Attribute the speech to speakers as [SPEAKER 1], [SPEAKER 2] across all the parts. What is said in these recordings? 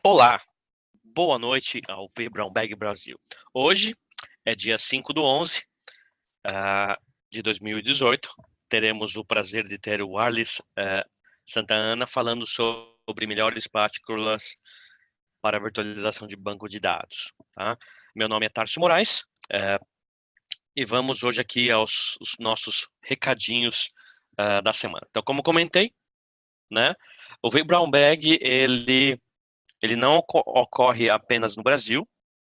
[SPEAKER 1] Olá, boa noite ao V Brown Bag Brasil. Hoje é dia 5/11 de 2018. Teremos o prazer de ter o Arlis Santa Ana falando sobre melhores práticas para a virtualização de banco de dados. Tá? Meu nome é Tarcio Moraes e vamos hoje aqui aos os nossos recadinhos da semana. Então, como comentei, né, o V Brown Bag ele não ocorre apenas no Brasil,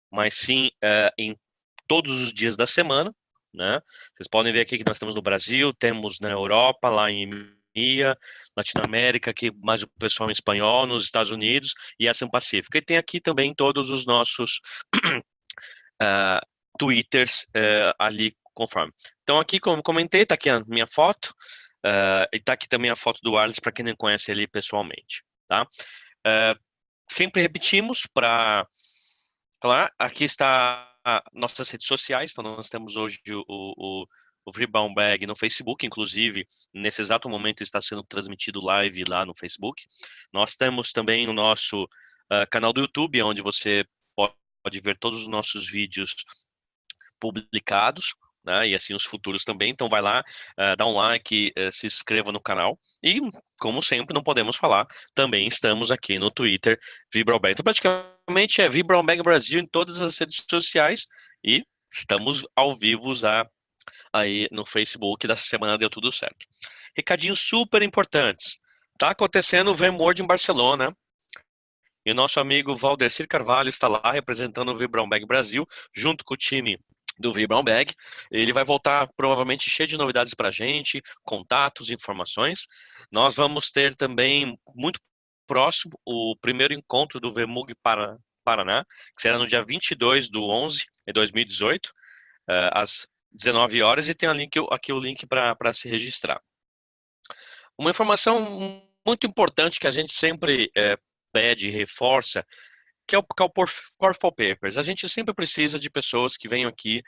[SPEAKER 1] mas sim em todos os dias da semana, né? Vocês podem ver aqui que nós temos no Brasil, temos na Europa, lá em EMEA, Latinoamérica, aqui mais o pessoal em espanhol, nos Estados Unidos e Ásia Pacífica. E tem aqui também todos os nossos uh, Twitters ali conforme. Então aqui, como comentei, está aqui a minha foto, e está aqui também a foto do Arles, para quem não conhece ele pessoalmente, tá? Sempre repetimos para... Claro, aqui está nossas redes sociais, então nós temos hoje o Free Brown Bag no Facebook, inclusive nesse exato momento está sendo transmitido live lá no Facebook. Nós temos também o nosso canal do YouTube, onde você pode ver todos os nossos vídeos publicados, né, e assim os futuros também. Então vai lá, dá um like, se inscreva no canal. E, como sempre, não podemos falar, também estamos aqui no Twitter, Vibrobag. Então praticamente é Vibrobag Brasil em todas as redes sociais e estamos ao vivo aí no Facebook. Dessa semana deu tudo certo. Recadinhos super importantes. Tá acontecendo o VMworld em Barcelona. E o nosso amigo Valdecir Carvalho está lá representando o Vibrão Bag Brasil, junto com o time do Vibrão Bag. Ele vai voltar provavelmente cheio de novidades para a gente, contatos, informações. Nós vamos ter também, muito próximo, o primeiro encontro do VMUG Paraná, que será no dia 22/11 de 2018, às 19 horas, e tem aqui o link para se registrar. Uma informação muito importante que a gente sempre pede e reforça, que é o Core for Papers. A gente sempre precisa de pessoas que venham aqui,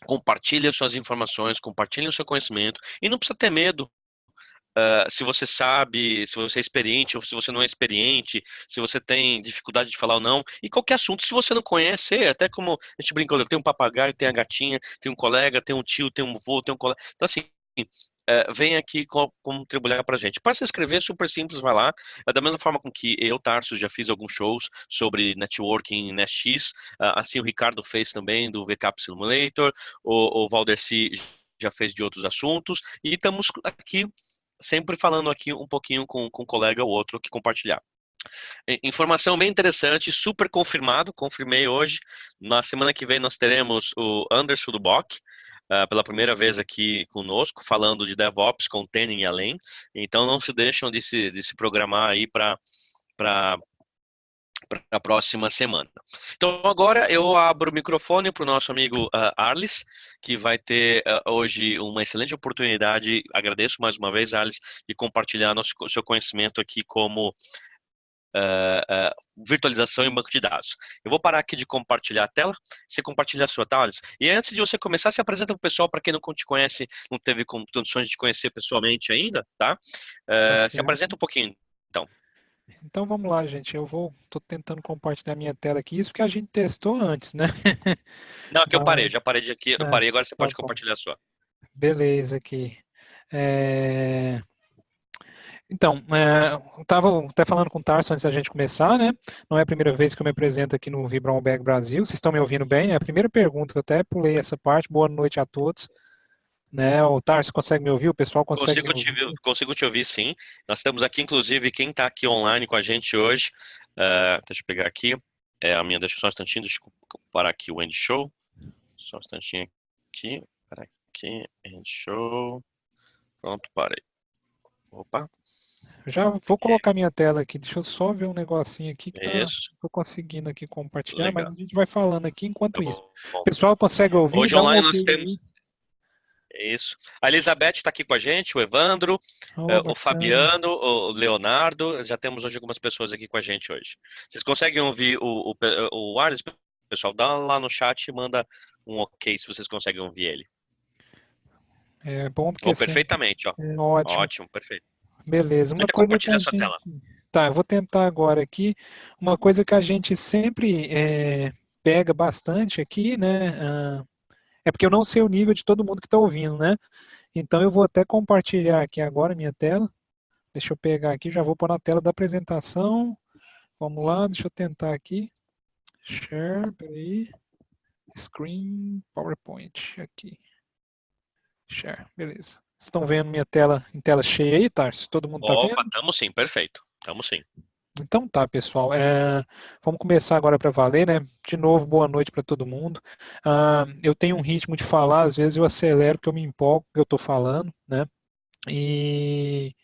[SPEAKER 1] compartilhem suas informações, compartilhem o seu conhecimento, e não precisa ter medo. Se você sabe, se você é experiente ou se você não é experiente, se você tem dificuldade de falar ou não, e qualquer assunto, se você não conhece, até como a gente brincou, tem um papagaio, tem a gatinha, tem um colega, tem um tio, tem um vô, tem um colega. Então, assim, vem aqui contribuir para a gente. Para se inscrever, é super simples, vai lá. Da mesma forma com que eu, Tarso, já fiz alguns shows sobre networking NetX, assim o Ricardo fez também, do VCAP Simulator, o Valdeci já fez de outros assuntos, e estamos aqui sempre falando aqui um pouquinho com um colega ou outro que compartilhar. Informação bem interessante, super confirmado, confirmei hoje. Na semana que vem nós teremos o Anderson Duboc, pela primeira vez aqui conosco, falando de DevOps, Container e além. Então não se deixam de se programar aí para a próxima semana. Então agora eu abro o microfone para o nosso amigo Arlis, que vai ter hoje uma excelente oportunidade. Agradeço mais uma vez, Arlis, de compartilhar seu conhecimento aqui como virtualização em banco de dados. Eu vou parar aqui de compartilhar a tela, você compartilha a sua tela, Arlis. E antes de você começar, se apresenta para o pessoal, para quem não te conhece, não teve condições de conhecer pessoalmente ainda, tá?
[SPEAKER 2] Tá
[SPEAKER 1] Se apresenta
[SPEAKER 2] certo.
[SPEAKER 1] um pouquinho, então.
[SPEAKER 2] Então vamos lá, gente. Tô tentando compartilhar minha tela aqui, isso que a gente testou antes, né?
[SPEAKER 1] Não, aqui eu parei,
[SPEAKER 2] Mas,
[SPEAKER 1] já parei de aqui, eu
[SPEAKER 2] ah,
[SPEAKER 1] parei, agora você
[SPEAKER 2] tá
[SPEAKER 1] pode
[SPEAKER 2] bom.
[SPEAKER 1] compartilhar a sua.
[SPEAKER 2] Beleza aqui. É, Então, eu estava até falando com o Tarso antes da gente começar, né? Não é a primeira vez que eu me apresento aqui no Vibron Bag Brasil. Vocês estão me ouvindo bem? É a primeira pergunta, eu até pulei essa parte. Boa noite a todos. Né? O Tarso consegue me ouvir? O pessoal consegue me ouvir?
[SPEAKER 1] Consigo te ouvir, sim. Nós temos aqui, inclusive, quem está aqui online com a gente hoje. Deixa eu pegar aqui. Deixa eu só um instantinho, deixa eu parar aqui o End Show. Só um instantinho aqui. Parar aqui, End Show. Pronto, parei. Opa,
[SPEAKER 2] Já vou colocar minha tela aqui. Deixa eu só ver um negocinho aqui que
[SPEAKER 1] isso,
[SPEAKER 2] tô conseguindo aqui compartilhar, mas
[SPEAKER 1] legal.
[SPEAKER 2] a gente vai falando aqui enquanto
[SPEAKER 1] Tá
[SPEAKER 2] isso.
[SPEAKER 1] bom.
[SPEAKER 2] O pessoal consegue ouvir?
[SPEAKER 1] Hoje
[SPEAKER 2] Dá um
[SPEAKER 1] online
[SPEAKER 2] ok
[SPEAKER 1] nós temos
[SPEAKER 2] aí.
[SPEAKER 1] isso. A Elizabeth está aqui com a gente, o Evandro,
[SPEAKER 2] Oh,
[SPEAKER 1] o
[SPEAKER 2] bacana.
[SPEAKER 1] Fabiano, o Leonardo. Já temos hoje algumas pessoas aqui com a gente hoje. Vocês conseguem ouvir o Arles, pessoal? Dá lá no chat e manda um ok se vocês conseguem ouvir ele.
[SPEAKER 2] É bom porque
[SPEAKER 1] Oh,
[SPEAKER 2] assim,
[SPEAKER 1] perfeitamente, ó.
[SPEAKER 2] ótimo.
[SPEAKER 1] Ótimo, perfeito.
[SPEAKER 2] Beleza. Uma
[SPEAKER 1] Então
[SPEAKER 2] coisa
[SPEAKER 1] compartilha
[SPEAKER 2] pra
[SPEAKER 1] a sua tela.
[SPEAKER 2] gente. Tá, eu vou tentar agora aqui. Uma coisa que a gente sempre pega bastante aqui, né? É porque eu não sei o nível de todo mundo que está ouvindo, né? Então eu vou até compartilhar aqui agora a minha tela. Deixa eu pegar aqui, já vou pôr na tela da apresentação. Vamos lá, deixa eu tentar aqui. Share, peraí. Screen, PowerPoint, aqui. Share, beleza. Estão vendo minha tela em tela cheia aí, Tarso? Todo mundo está
[SPEAKER 1] Opa,
[SPEAKER 2] vendo?
[SPEAKER 1] estamos sim, perfeito. Estamos sim.
[SPEAKER 2] Então tá, pessoal. Vamos começar agora para valer, né? De novo, boa noite para todo mundo. Eu tenho um ritmo de falar, às vezes eu acelero, porque eu me empolgo com o que eu estou falando, né? E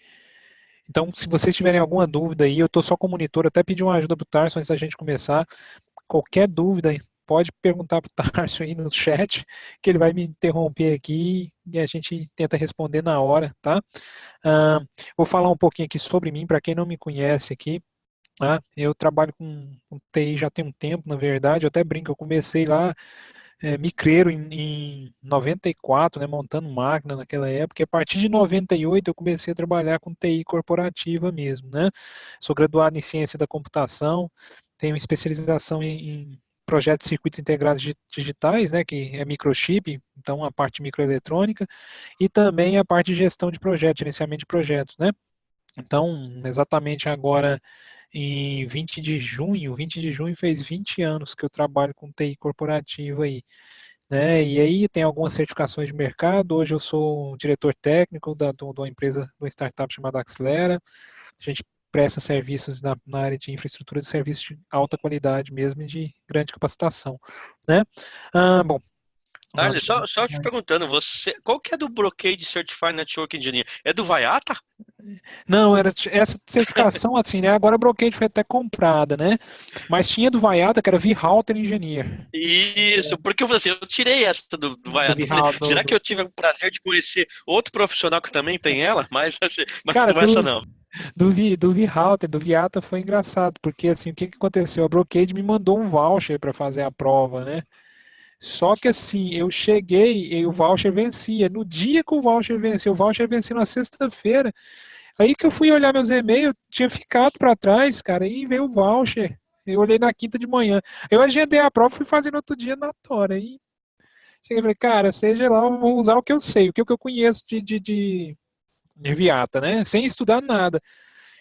[SPEAKER 2] então, se vocês tiverem alguma dúvida aí, eu estou só com o monitor, até pedir uma ajuda para o Tarso antes da gente começar. Qualquer dúvida, pode perguntar para o Tarso aí no chat, que ele vai me interromper aqui e a gente tenta responder na hora, tá? Ah, vou falar um pouquinho aqui sobre mim, para quem não me conhece aqui. Eu trabalho com TI já tem um tempo, na verdade, eu até brinco, eu comecei lá, micreiro em 94, né, montando máquina naquela época, e a partir de 98 eu comecei a trabalhar com TI corporativa mesmo, né? Sou graduado em ciência da computação, tenho especialização em projetos de circuitos integrados digitais, né, que é microchip, então a parte de microeletrônica, e também a parte de gestão de projetos, gerenciamento de projetos, né? Então, exatamente agora, em 20 de junho fez 20 anos que eu trabalho com TI corporativa aí, né? E aí tem algumas certificações de mercado. Hoje eu sou diretor técnico de uma empresa, de uma startup chamada Axlera. A gente presta serviços na área de infraestrutura de serviços de alta qualidade mesmo e de grande capacitação, né? Bom,
[SPEAKER 1] Carlos, só te perguntando, qual que é do Brocade Certified Network Engineer? É do Vaiata?
[SPEAKER 2] não, era essa certificação assim, né? Agora a Brocade foi até comprada, né? Mas tinha do Vaiata, que era V-Router Engineer.
[SPEAKER 1] Isso, porque eu falei assim, eu tirei essa do
[SPEAKER 2] Do
[SPEAKER 1] Vaiata. Eu falei,
[SPEAKER 2] V-Router,
[SPEAKER 1] será que eu tive o prazer de conhecer outro profissional que também tem ela? Mas, mas
[SPEAKER 2] cara,
[SPEAKER 1] não é essa não.
[SPEAKER 2] do V-Router, do Viata foi engraçado, porque assim, o que que aconteceu? A Brocade me mandou um voucher para fazer a prova, né? Só que assim, eu cheguei e o voucher vencia. No dia que o voucher venceu na sexta-feira. Aí que eu fui olhar meus e-mails, tinha ficado para trás, cara, e veio o voucher. Eu olhei na quinta de manhã. Eu agendei a prova e fui fazer no outro dia na tora. Aí cheguei e falei, cara, seja lá, eu vou usar o que eu sei, o que eu conheço de Viata, né? Sem estudar nada.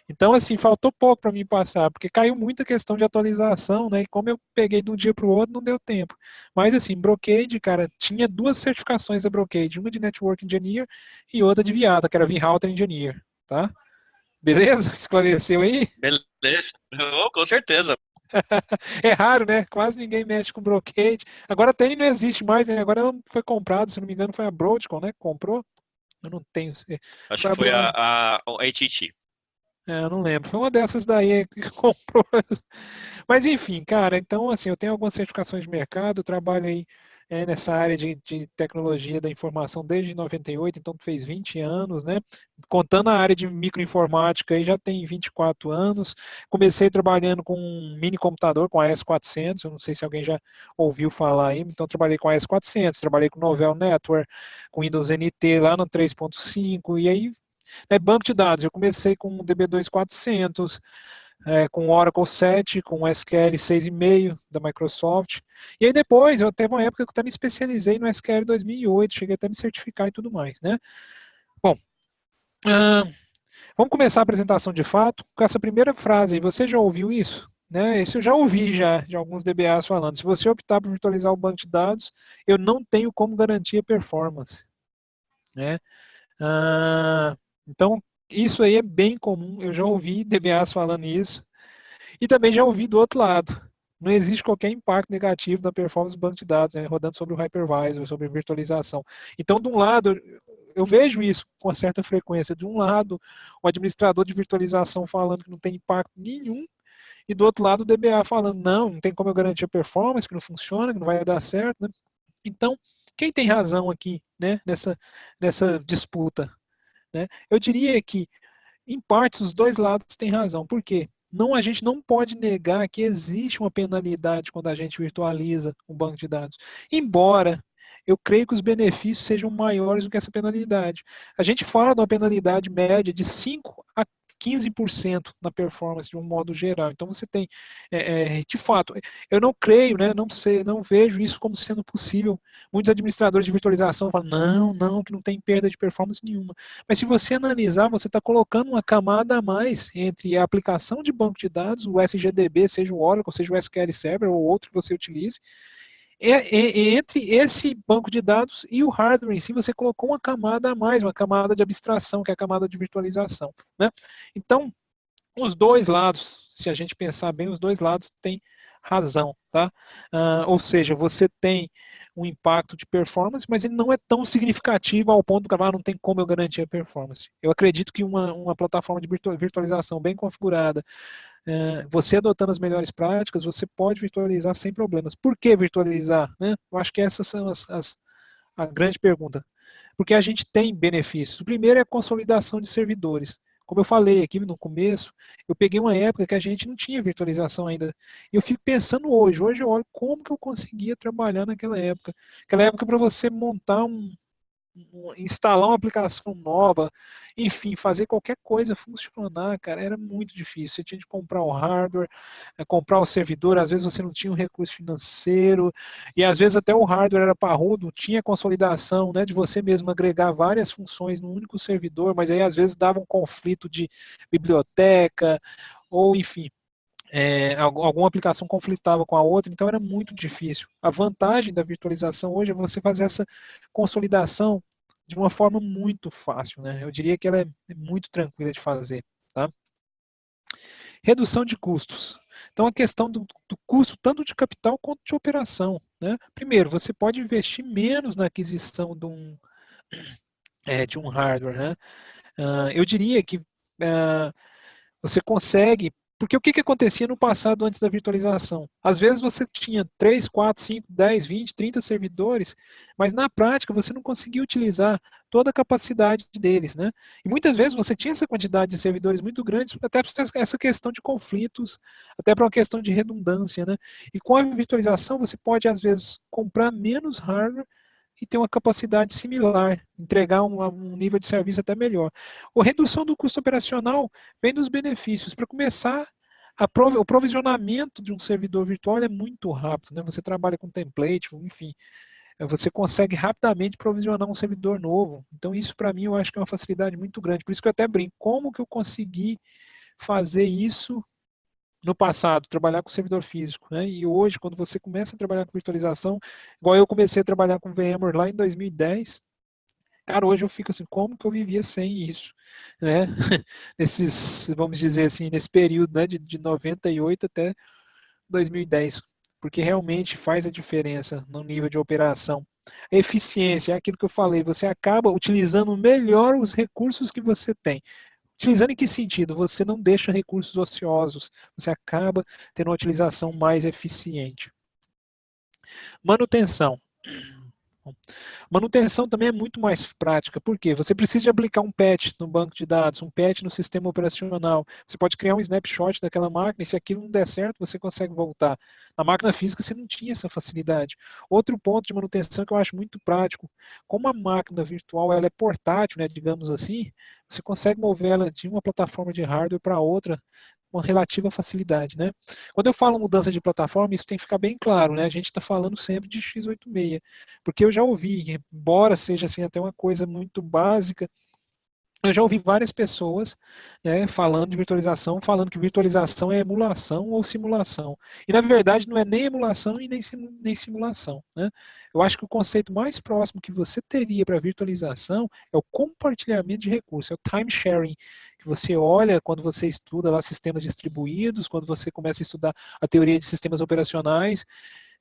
[SPEAKER 2] Então, assim, faltou pouco para mim passar, porque caiu muita questão de atualização, né? E como eu peguei de um dia para o outro, não deu tempo. Mas, assim, Brocade, cara, tinha duas certificações da Brocade, uma de Network Engineer e outra de Viata, que era vRouter Engineer, tá? Beleza? Esclareceu aí?
[SPEAKER 1] Beleza, oh, com certeza.
[SPEAKER 2] É raro, né? Quase ninguém mexe com Brocade. Agora tem, não existe mais, né? Agora não foi comprado, se não me engano, foi a Broadcom, né? Que comprou. Eu não tenho.
[SPEAKER 1] Acho
[SPEAKER 2] Foi
[SPEAKER 1] que
[SPEAKER 2] a
[SPEAKER 1] foi
[SPEAKER 2] Bro...
[SPEAKER 1] o AT&T.
[SPEAKER 2] eu não lembro. Foi uma dessas daí que comprou. Mas enfim, cara, então assim, eu tenho algumas certificações de mercado, trabalho aí nessa área de tecnologia da informação desde 98, então fez 20 anos, né? Contando a área de microinformática aí já tem 24 anos. Comecei trabalhando com um mini computador, com a S400, eu não sei se alguém já ouviu falar aí, então trabalhei com a S400, trabalhei com Novell Network, com Windows NT lá no 3.5, e aí banco de dados, eu comecei com o DB2 400, com Oracle 7, com SQL 6,5 da Microsoft. E aí depois, eu teve uma época que eu até me especializei no SQL 2008, cheguei até a me certificar e tudo mais, né? Bom, uh, vamos começar a apresentação de fato com essa primeira frase aí. Você já ouviu isso? Né? Isso eu já ouvi já de alguns DBAs falando. Se você optar por virtualizar o banco de dados, eu não tenho como garantir a performance. Né? Então, isso aí é bem comum. Eu já ouvi DBAs falando isso. E também já ouvi do outro lado. Não existe qualquer impacto negativo na performance do banco de dados, né, rodando sobre o hypervisor, sobre virtualização. Então, de um lado, eu vejo isso com uma certa frequência. De um lado, o administrador de virtualização falando que não tem impacto nenhum, e do outro lado, o DBA falando, não tem como eu garantir a performance, que não funciona, que não vai dar certo. Né? Então, quem tem razão aqui, né, nessa disputa? Né? Eu diria que em partes, os dois lados têm razão. Por quê? Não, a gente não pode negar que existe uma penalidade quando a gente virtualiza um banco de dados. Embora eu creio que os benefícios sejam maiores do que essa penalidade. A gente fala de uma penalidade média de 5 a 15% na performance de um modo geral. Então você tem, de fato, eu não creio, né, não sei, não vejo isso como sendo possível. Muitos administradores de virtualização falam, não, que não tem perda de performance nenhuma. Mas se você analisar, você está colocando uma camada a mais entre a aplicação de banco de dados, o SGDB, seja o Oracle, seja o SQL Server ou outro que você utilize, entre esse banco de dados e o hardware em si, você colocou uma camada a mais, uma camada de abstração, que é a camada de virtualização, né? Então, os dois lados, se a gente pensar bem, os dois lados têm razão, tá? Ou seja, você tem um impacto de performance, mas ele não é tão significativo ao ponto de não tem como eu garantir a performance. Eu acredito que uma plataforma de virtualização bem configurada, você adotando as melhores práticas, você pode virtualizar sem problemas. Por que virtualizar? Né? Eu acho que essas são a grande pergunta. Porque a gente tem benefícios. O primeiro é a consolidação de servidores. Como eu falei aqui no começo, eu peguei uma época que a gente não tinha virtualização ainda. E eu fico pensando hoje eu olho como que eu conseguia trabalhar naquela época. Aquela época para você montar instalar uma aplicação nova, enfim, fazer qualquer coisa funcionar, cara, era muito difícil. Você tinha de comprar o hardware, comprar o servidor, às vezes você não tinha um recurso financeiro, e às vezes até o hardware era parrudo, tinha consolidação, né, de você mesmo agregar várias funções num único servidor, mas aí às vezes dava um conflito de biblioteca, ou enfim, alguma aplicação conflitava com a outra, então era muito difícil. A vantagem da virtualização hoje é você fazer essa consolidação de uma forma muito fácil, né? Eu diria que ela é muito tranquila de fazer, tá? Redução de custos. Então, a questão do custo tanto de capital quanto de operação, né? Primeiro, você pode investir menos na aquisição de um hardware, né? Eu diria que você consegue. Porque o que, que acontecia no passado antes da virtualização? Às vezes você tinha 3, 4, 5, 10, 20, 30 servidores, mas na prática você não conseguia utilizar toda a capacidade deles, né? E muitas vezes você tinha essa quantidade de servidores muito grandes, até por essa questão de conflitos, até para uma questão de redundância, né? E com a virtualização você pode, às vezes, comprar menos hardware e ter uma capacidade similar, entregar um nível de serviço até melhor. A redução do custo operacional vem dos benefícios. Para começar, o provisionamento de um servidor virtual é muito rápido, né? Você trabalha com template, enfim, você consegue rapidamente provisionar um servidor novo. Então, isso para mim eu acho que é uma facilidade muito grande. Por isso que eu até brinco, como que eu consegui fazer isso no passado, trabalhar com servidor físico, né? E hoje, quando você começa a trabalhar com virtualização, igual eu comecei a trabalhar com VMware lá em 2010, cara, hoje eu fico assim, como que eu vivia sem isso, né? Nesses, vamos dizer assim, nesse período, né, de 98 até 2010, porque realmente faz a diferença no nível de operação. A eficiência, é aquilo que eu falei, você acaba utilizando melhor os recursos que você tem. Utilizando em que sentido? Você não deixa recursos ociosos, você acaba tendo uma utilização mais eficiente. Manutenção. Manutenção também é muito mais prática, por quê? Você precisa de aplicar um patch no banco de dados, um patch no sistema operacional. Você pode criar um snapshot daquela máquina e se aquilo não der certo, você consegue voltar. Na máquina física você não tinha essa facilidade. Outro ponto de manutenção que eu acho muito prático, como a máquina virtual ela é portátil, né, digamos assim, você consegue mover ela de uma plataforma de hardware para outra com relativa facilidade, né? Quando eu falo mudança de plataforma, isso tem que ficar bem claro, né? A gente está falando sempre de x86, porque eu já ouvi, embora seja assim até uma coisa muito básica, eu já ouvi várias pessoas, né, falando de virtualização, falando que virtualização é emulação ou simulação. E na verdade não é nem emulação e nem simulação, né? Eu acho que o conceito mais próximo que você teria para virtualização é o compartilhamento de recursos, é o time sharing, que você olha quando você estuda lá sistemas distribuídos, quando você começa a estudar a teoria de sistemas operacionais,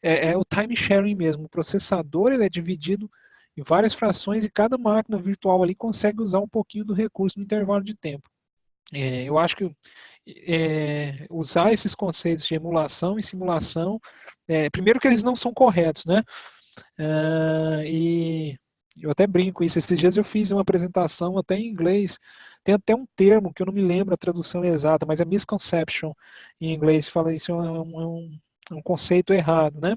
[SPEAKER 2] é o time sharing mesmo. O processador ele é dividido em várias frações e cada máquina virtual ali consegue usar um pouquinho do recurso no intervalo de tempo. Eu acho que usar esses conceitos de emulação e simulação, primeiro que eles não são corretos, né? E eu até brinco isso. Esses dias eu fiz uma apresentação até em inglês. Tem até um termo que eu não me lembro a tradução exata, mas é misconception em inglês. Fala isso é um conceito errado, né?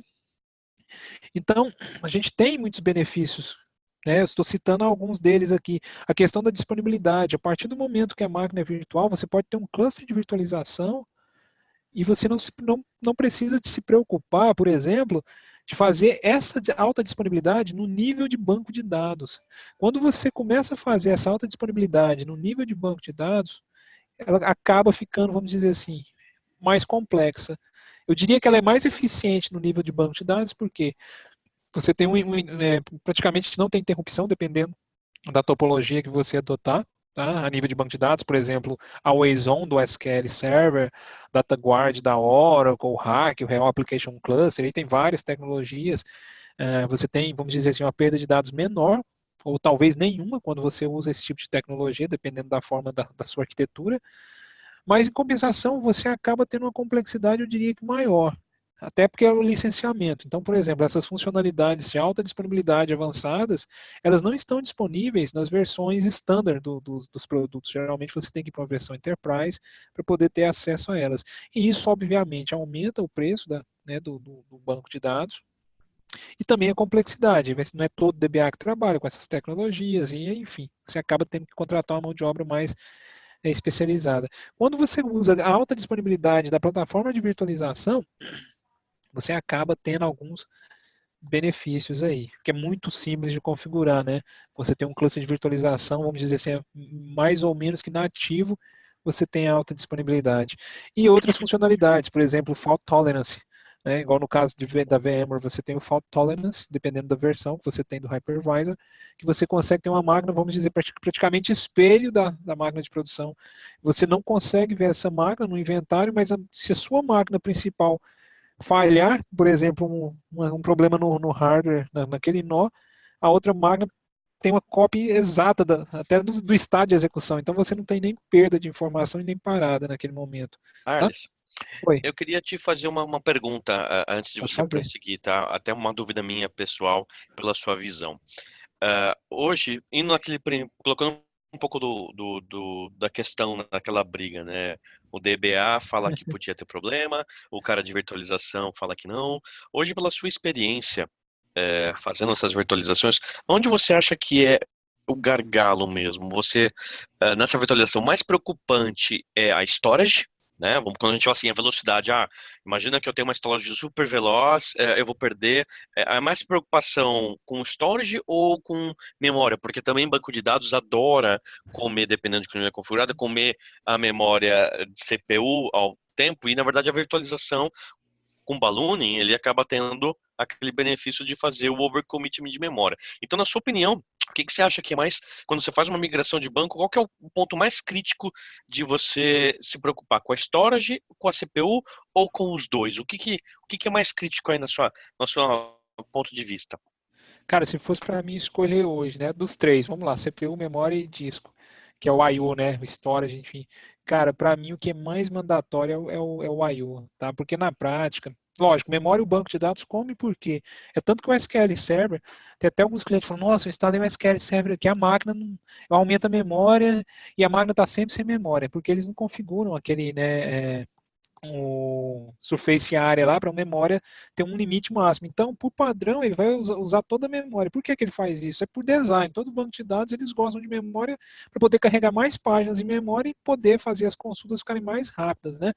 [SPEAKER 2] Então, a gente tem muitos benefícios, né? Eu estou citando alguns deles aqui. A questão da disponibilidade. A partir do momento que a máquina é virtual, você pode ter um cluster de virtualização e você não precisa de se preocupar, por exemplo, de fazer essa alta disponibilidade no nível de banco de dados. Quando você começa a fazer essa alta disponibilidade no nível de banco de dados, ela acaba ficando, vamos dizer assim, mais complexa. Eu diria que ela é mais eficiente no nível de banco de dados, porque você tem praticamente não tem interrupção, dependendo da topologia que você adotar. Tá? A nível de banco de dados, por exemplo, a Always On do SQL Server, DataGuard da Oracle, o RAC, o Real Application Cluster, aí tem várias tecnologias. Você tem, vamos dizer assim, uma perda de dados menor, ou talvez nenhuma, quando você usa esse tipo de tecnologia, dependendo da forma da sua arquitetura. Mas, em compensação, você acaba tendo uma complexidade, eu diria que maior. Até porque é o licenciamento. Então, por exemplo, essas funcionalidades de alta disponibilidade avançadas, elas não estão disponíveis nas versões standard dos produtos. Geralmente você tem que ir para uma versão enterprise para poder ter acesso a elas. E isso, obviamente, aumenta o preço do banco de dados e também a complexidade. Não é todo DBA que trabalha com essas tecnologias, e enfim, você acaba tendo que contratar uma mão de obra mais especializada. Quando você usa a alta disponibilidade da plataforma de virtualização, você acaba tendo alguns benefícios aí, que é muito simples de configurar, né? Você tem um cluster de virtualização, vamos dizer assim, mais ou menos que nativo, você tem alta disponibilidade. E outras funcionalidades, por exemplo, fault tolerance, né? Igual no caso da VMware, você tem o fault tolerance, dependendo da versão que você tem do hypervisor, que você consegue ter uma máquina, vamos dizer, praticamente espelho da máquina de produção. Você não consegue ver essa máquina no inventário, mas se a sua máquina principal falhar, por exemplo, um problema no hardware, naquele nó, a outra máquina tem uma cópia exata até do estado de execução. Então você não tem nem perda de informação e nem parada naquele momento. Tá?
[SPEAKER 1] Arles,
[SPEAKER 2] Oi,
[SPEAKER 1] eu queria te fazer uma pergunta antes de
[SPEAKER 2] pode
[SPEAKER 1] você
[SPEAKER 2] fazer.
[SPEAKER 1] prosseguir, tá? Até uma dúvida minha pessoal pela sua visão. Hoje, indo colocando um pouco da questão naquela briga, né? O DBA fala que podia ter problema, o cara de virtualização fala que não. Hoje, pela sua experiência, fazendo essas virtualizações, onde você acha que é o gargalo mesmo? Nessa virtualização, o mais preocupante é a storage, né? Quando a gente fala assim, a velocidade, imagina que eu tenho uma storage super veloz, eu vou perder. É mais preocupação com storage ou com memória? Porque também banco de dados adora comer, dependendo de como é configurada, comer a memória de CPU ao tempo, e na verdade a virtualização com ballooning, ele acaba tendo aquele benefício de fazer o overcommitment de memória. Então, na sua opinião, o que você acha que é mais, quando você faz uma migração de banco, qual que é o ponto mais crítico de você se preocupar? Com a storage, com a CPU ou com os dois? O que é mais crítico aí na sua ponto de vista?
[SPEAKER 2] Cara, se fosse para mim escolher hoje, né, dos três, vamos lá, CPU, memória e disco, que é o I/O, né, o storage, enfim. Cara, para mim o que é mais mandatório é o I/O, tá? Porque na prática, lógico, memória e o banco de dados come por quê? É tanto que o SQL Server, tem até alguns clientes que falam, nossa, eu instalei o SQL Server aqui, a máquina não, aumenta a memória e a máquina está sempre sem memória, porque eles não configuram aquele, né, o Surface Area lá para a memória ter um limite máximo. Então, por padrão, ele vai usar toda a memória. Por que ele faz isso? É por design. Todo banco de dados eles gostam de memória para poder carregar mais páginas em memória e poder fazer as consultas ficarem mais rápidas, né?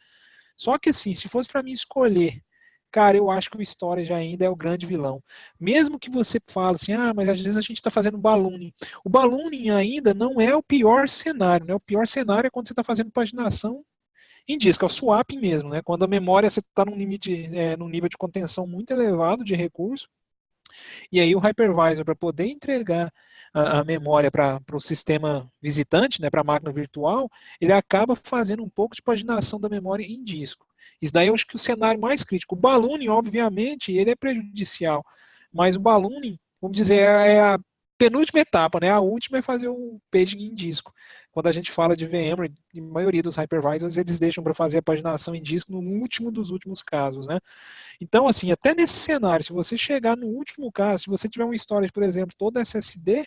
[SPEAKER 2] Só que assim, se fosse para mim escolher, cara, eu acho que o storage ainda é o grande vilão. Mesmo que você fale assim, mas às vezes a gente está fazendo ballooning. O ballooning ainda não é o pior cenário, né? O pior cenário é quando você está fazendo paginação em disco, é o swap mesmo, né? Quando a memória você está num nível de contenção muito elevado de recurso, e aí o hypervisor, para poder entregar a memória para o sistema visitante, né, para a máquina virtual, ele acaba fazendo um pouco de paginação da memória em disco. Isso daí eu acho que é o cenário mais crítico. O ballooning, obviamente, ele é prejudicial, mas o ballooning, vamos dizer, é a penúltima etapa, né? A última é fazer o paging em disco. Quando a gente fala de VMware, a maioria dos hypervisors, eles deixam para fazer a paginação em disco no último dos últimos casos, né? Então, assim, até nesse cenário, se você chegar no último caso, se você tiver um storage, por exemplo, todo SSD,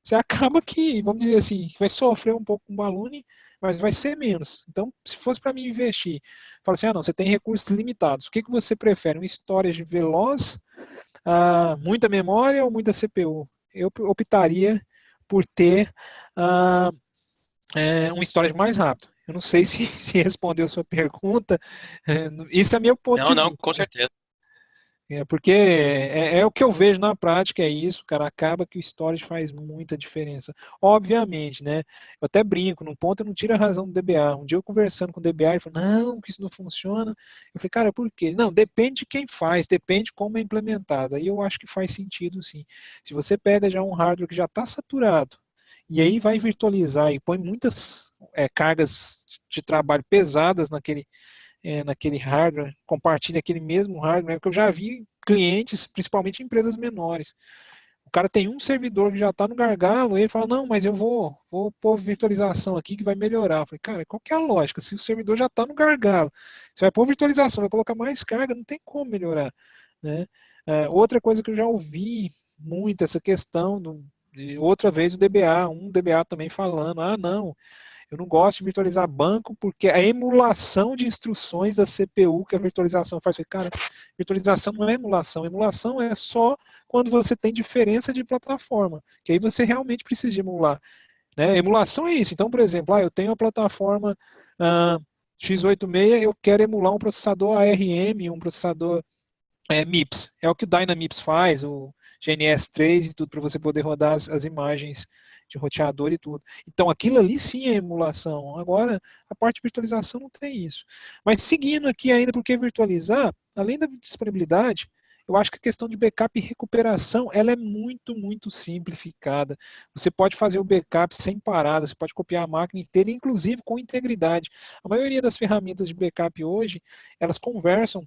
[SPEAKER 2] você acaba que, vamos dizer assim, vai sofrer um pouco com o ballooning, mas vai ser menos. Então, se fosse para mim investir, fala assim, não, você tem recursos limitados. O que você prefere? Um storage veloz muita memória ou muita CPU? Eu optaria por ter ah, um storage mais rápido. Eu não sei se respondeu a sua pergunta. Isso é meu ponto
[SPEAKER 1] Não,
[SPEAKER 2] de
[SPEAKER 1] não,
[SPEAKER 2] vista.
[SPEAKER 1] com certeza.
[SPEAKER 2] Porque é o que eu vejo na prática, é isso, cara. Acaba que o storage faz muita diferença. Obviamente, né? Eu até brinco, num ponto eu não tiro a razão do DBA. Um dia eu conversando com o DBA, ele falou, não, que isso não funciona. Eu falei, cara, por quê? Não, depende de quem faz, depende de como é implementado. Aí eu acho que faz sentido, sim. Se você pega já um hardware que já está saturado, e aí vai virtualizar e põe muitas cargas de trabalho pesadas naquele hardware, compartilha aquele mesmo hardware, porque eu já vi clientes, principalmente empresas menores. O cara tem um servidor que já está no gargalo, e ele fala, não, mas eu vou pôr virtualização aqui que vai melhorar. Eu falei, cara, qual que é a lógica? Se o servidor já está no gargalo, você vai pôr virtualização, vai colocar mais carga, não tem como melhorar. Né? Outra coisa que eu já ouvi muito, essa questão, outra vez o DBA, um DBA também falando, não, eu não gosto de virtualizar banco porque a emulação de instruções da CPU que a virtualização faz. Cara, virtualização não é emulação. Emulação é só quando você tem diferença de plataforma, que aí você realmente precisa de emular. Né? Emulação é isso. Então, por exemplo, eu tenho a plataforma x86, eu quero emular um processador ARM, um processador MIPS. É o que o Dynamips faz, o GNS3 e tudo, para você poder rodar as imagens de roteador e tudo. Então, aquilo ali sim é emulação. Agora, a parte de virtualização não tem isso. Mas seguindo aqui ainda, porque virtualizar, além da disponibilidade, eu acho que a questão de backup e recuperação, ela é muito, muito simplificada. Você pode fazer o backup sem parada, você pode copiar a máquina inteira, inclusive com integridade. A maioria das ferramentas de backup hoje, elas conversam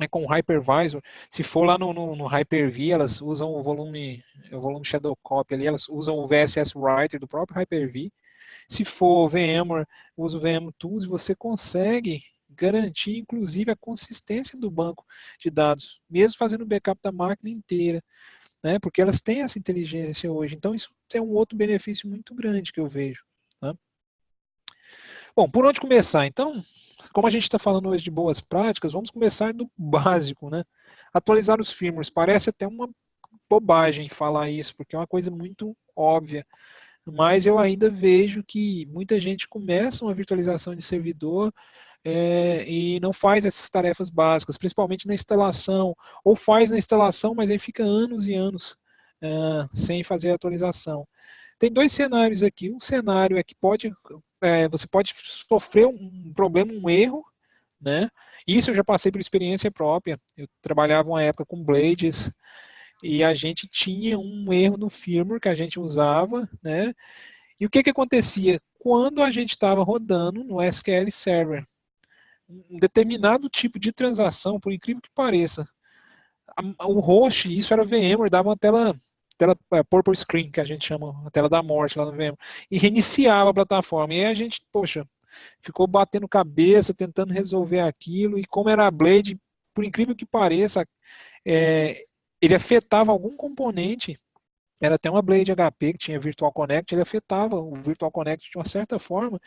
[SPEAKER 2] com o hypervisor. Se for lá no Hyper-V, elas usam o volume Shadow Copy ali, elas usam o VSS Writer do próprio Hyper-V. Se for VMware, usa o VM Tools e você consegue garantir, inclusive, a consistência do banco de dados, mesmo fazendo o backup da máquina inteira, né? Porque elas têm essa inteligência hoje. Então, isso é um outro benefício muito grande que eu vejo. Tá? Bom, por onde começar? Então, como a gente está falando hoje de boas práticas, vamos começar do básico, né? Atualizar os firmwares. Parece até uma bobagem falar isso, porque é uma coisa muito óbvia. Mas eu ainda vejo que muita gente começa uma virtualização de servidor e não faz essas tarefas básicas, principalmente na instalação, ou faz na instalação, mas aí fica anos e anos sem fazer a atualização. Tem dois cenários aqui. Um cenário é que você pode sofrer um problema, um erro, né? Isso eu já passei por experiência própria. Eu trabalhava uma época com Blades e a gente tinha um erro no firmware que a gente usava, né? E o que que acontecia? Quando a gente estava rodando no SQL Server, um determinado tipo de transação, por incrível que pareça, o host, isso era VMware, dava uma tela purple screen, que a gente chama, a tela da morte lá no VMware, e reiniciava a plataforma. E aí a gente, poxa, ficou batendo cabeça, tentando resolver aquilo, e como era a Blade, por incrível que pareça, ele afetava algum componente. Era até uma Blade HP que tinha Virtual Connect, ele afetava o Virtual Connect de uma certa forma,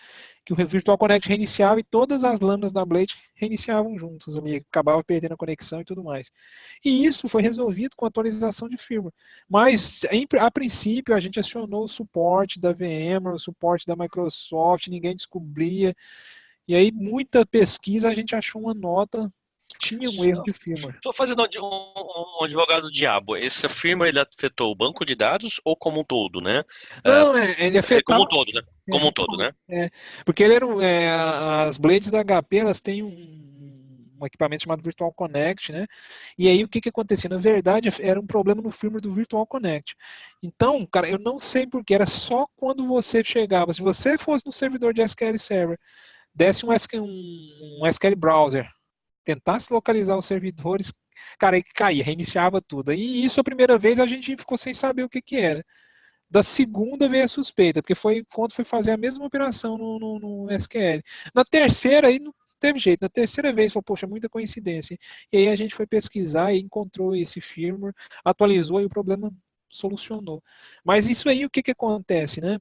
[SPEAKER 2] que o Virtual Connect reiniciava e todas as lâminas da Blade reiniciavam juntos ali, acabava perdendo a conexão e tudo mais. E isso foi resolvido com atualização de firmware. Mas, a princípio, a gente acionou o suporte da VMware, o suporte da Microsoft, ninguém descobria. E aí, muita pesquisa, a gente achou uma nota que tinha um erro de firmware.
[SPEAKER 1] Estou fazendo um advogado do diabo. Esse firmware ele afetou o banco de dados ou como um todo, né?
[SPEAKER 2] Não, ele
[SPEAKER 1] Como
[SPEAKER 2] afetava.
[SPEAKER 1] um todo, né? Como um todo, né?
[SPEAKER 2] Porque as blades da HP elas têm um equipamento chamado Virtual Connect, né? E aí o que acontecia? Na verdade, era um problema no firmware do Virtual Connect. Então, cara, eu não sei porque era só quando você chegava. Se você fosse no servidor de SQL Server, desse um SQL Browser, tentasse localizar os servidores, cara, aí caía, reiniciava tudo. E isso a primeira vez a gente ficou sem saber o que era. Da segunda veio a suspeita, porque foi quando foi fazer a mesma operação no SQL. Na terceira, aí não teve jeito. Na terceira vez, falou, poxa, muita coincidência. E aí a gente foi pesquisar e encontrou esse firmware, atualizou e o problema solucionou. Mas isso aí, o que acontece, né?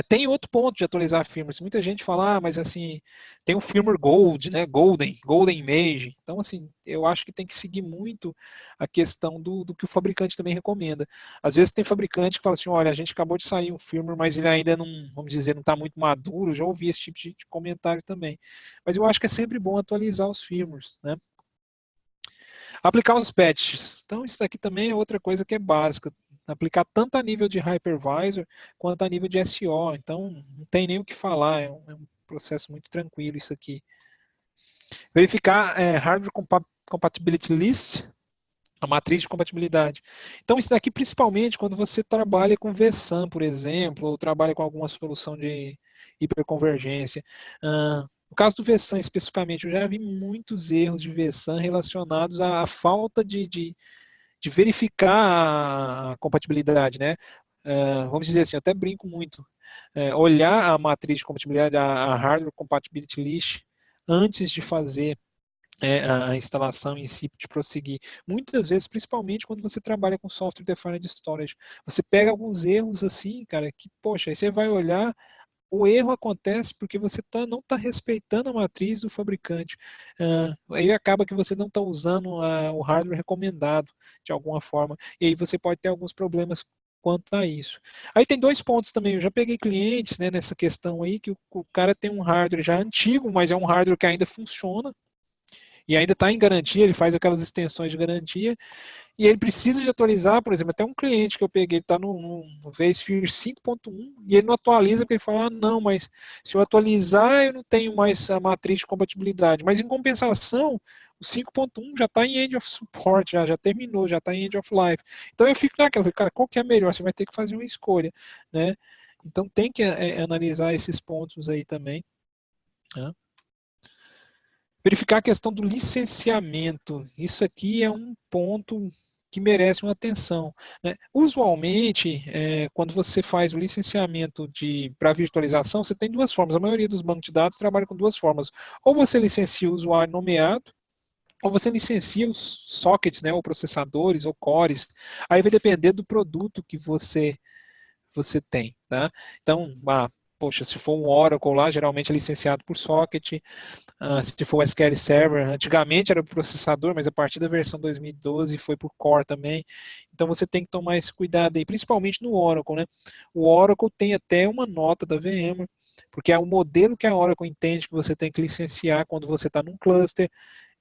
[SPEAKER 2] Tem outro ponto de atualizar firmware. Muita gente fala, mas assim, tem o firmware Gold, né? Golden Image. Então, assim, eu acho que tem que seguir muito a questão do que o fabricante também recomenda. Às vezes tem fabricante que fala assim, olha, a gente acabou de sair um firmware, mas ele ainda não, vamos dizer, não está muito maduro. Já ouvi esse tipo de comentário também. Mas eu acho que é sempre bom atualizar os firmwares, né? Aplicar os patches. Então, isso daqui também é outra coisa que é básica. Aplicar tanto a nível de hypervisor quanto a nível de SO. Então, não tem nem o que falar. É um processo muito tranquilo isso aqui. Verificar hardware compatibility list, a matriz de compatibilidade. Então, isso daqui principalmente quando você trabalha com VSAM, por exemplo, ou trabalha com alguma solução de hiperconvergência. No caso do VSAM especificamente, eu já vi muitos erros de VSAM relacionados à falta de verificar a compatibilidade, né? Vamos dizer assim, eu até brinco muito. Olhar a matriz de compatibilidade, a hardware compatibility list, antes de fazer a instalação em si, de prosseguir. Muitas vezes, principalmente quando você trabalha com software defined storage, você pega alguns erros assim, cara, que, poxa, aí você vai olhar, o erro acontece porque você não está respeitando a matriz do fabricante. Aí acaba que você não está usando o hardware recomendado de alguma forma. E aí você pode ter alguns problemas quanto a isso. Aí tem dois pontos também. Eu já peguei clientes, né, nessa questão aí que o cara tem um hardware já antigo, mas é um hardware que ainda funciona e ainda está em garantia, ele faz aquelas extensões de garantia, e ele precisa de atualizar, por exemplo, até um cliente que eu peguei, ele está no vSphere 5.1 e ele não atualiza porque ele fala, não, mas se eu atualizar eu não tenho mais a matriz de compatibilidade, mas em compensação o 5.1 já está em end of support, já terminou, já está em end of life. Então eu fico naquela, cara, qual que é melhor? Você vai ter que fazer uma escolha, né? Então tem que analisar esses pontos aí também, né? Verificar a questão do licenciamento. Isso aqui é um ponto que merece uma atenção, né? Usualmente, quando você faz o licenciamento para virtualização, você tem duas formas. A maioria dos bancos de dados trabalha com duas formas. Ou você licencia o usuário nomeado, ou você licencia os sockets, né, ou processadores, ou cores. Aí vai depender do produto que você tem, tá? Então, poxa, se for um Oracle lá, geralmente é licenciado por socket. Se for o SQL Server, antigamente era o processador, mas a partir da versão 2012 foi por Core também. Então você tem que tomar esse cuidado aí, principalmente no Oracle, né? O Oracle tem até uma nota da VMware, porque é o modelo que a Oracle entende que você tem que licenciar quando você está num cluster.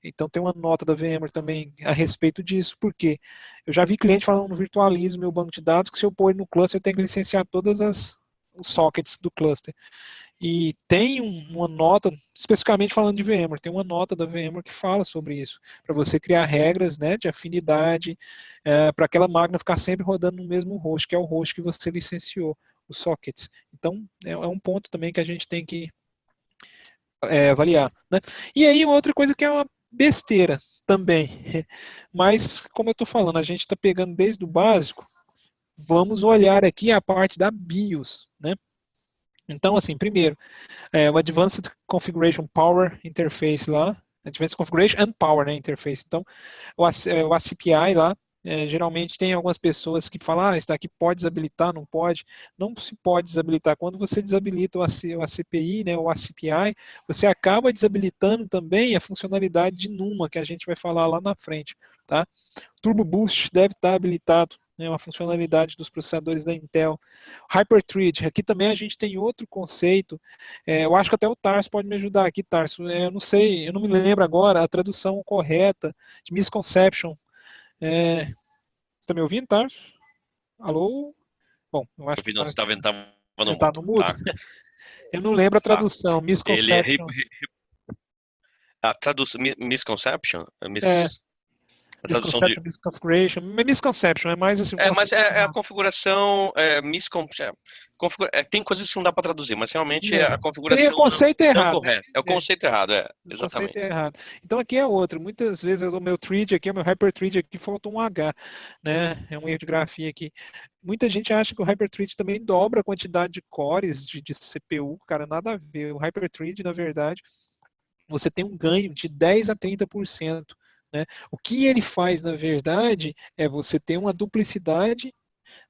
[SPEAKER 2] Então tem uma nota da VMware também a respeito disso, porque eu já vi cliente falando no Virtualize meu banco de dados que se eu pôr no cluster eu tenho que licenciar todas os sockets do cluster. E tem uma nota, especificamente falando de VMware, tem uma nota da VMware que fala sobre isso, para você criar regras, né, de afinidade, para aquela máquina ficar sempre rodando no mesmo host, que é o host que você licenciou, os sockets. Então, é um ponto também que a gente tem que avaliar, né? E aí, outra coisa que é uma besteira também, mas como eu estou falando, a gente está pegando desde o básico, vamos olhar aqui a parte da BIOS, né? Então, assim, primeiro, o Advanced Configuration Power Interface lá, Advanced Configuration and Power, né, Interface. Então, o ACPI lá, geralmente tem algumas pessoas que falam, isso daqui pode desabilitar, não pode. Não se pode desabilitar. Quando você desabilita o ACPI, né, o ACPI, você acaba desabilitando também a funcionalidade de NUMA, que a gente vai falar lá na frente, tá? Turbo Boost deve estar habilitado, né, uma funcionalidade dos processadores da Intel. Hyperthread, aqui também a gente tem outro conceito, eu acho que até o Tarso pode me ajudar aqui, Tarso, eu não sei, eu não me lembro agora a tradução correta de misconception. Você está me ouvindo, Tarso? Alô? Bom, eu acho que o
[SPEAKER 1] Não, você
[SPEAKER 2] Tarso
[SPEAKER 1] está vendo, tava no
[SPEAKER 2] está
[SPEAKER 1] mudo,
[SPEAKER 2] no mudo.
[SPEAKER 1] tá?
[SPEAKER 2] Eu não lembro a
[SPEAKER 1] Tá.
[SPEAKER 2] tradução,
[SPEAKER 1] Ele é
[SPEAKER 2] misconception.
[SPEAKER 1] a tradução misconception,
[SPEAKER 2] É,
[SPEAKER 1] a tradução de
[SPEAKER 2] misconception, misconfiguration, misconception, é mais assim,
[SPEAKER 1] mas
[SPEAKER 2] conceito
[SPEAKER 1] é a
[SPEAKER 2] errado.
[SPEAKER 1] configuração tem coisas que não dá para traduzir, mas realmente é a
[SPEAKER 2] Seria
[SPEAKER 1] configuração
[SPEAKER 2] conceito
[SPEAKER 1] não
[SPEAKER 2] errado.
[SPEAKER 1] correta. É o conceito errado,
[SPEAKER 2] O conceito
[SPEAKER 1] exatamente.
[SPEAKER 2] é errado. Então aqui é outro. Muitas vezes o meu thread aqui, o meu hyperthread aqui, falta um H, né? É um erro de grafia aqui. Muita gente acha que o hyperthread também dobra a quantidade de cores de CPU, cara, nada a ver. O hyperthread, na verdade, você tem um ganho de 10 a 30%. Né? O que ele faz, na verdade, é você ter uma duplicidade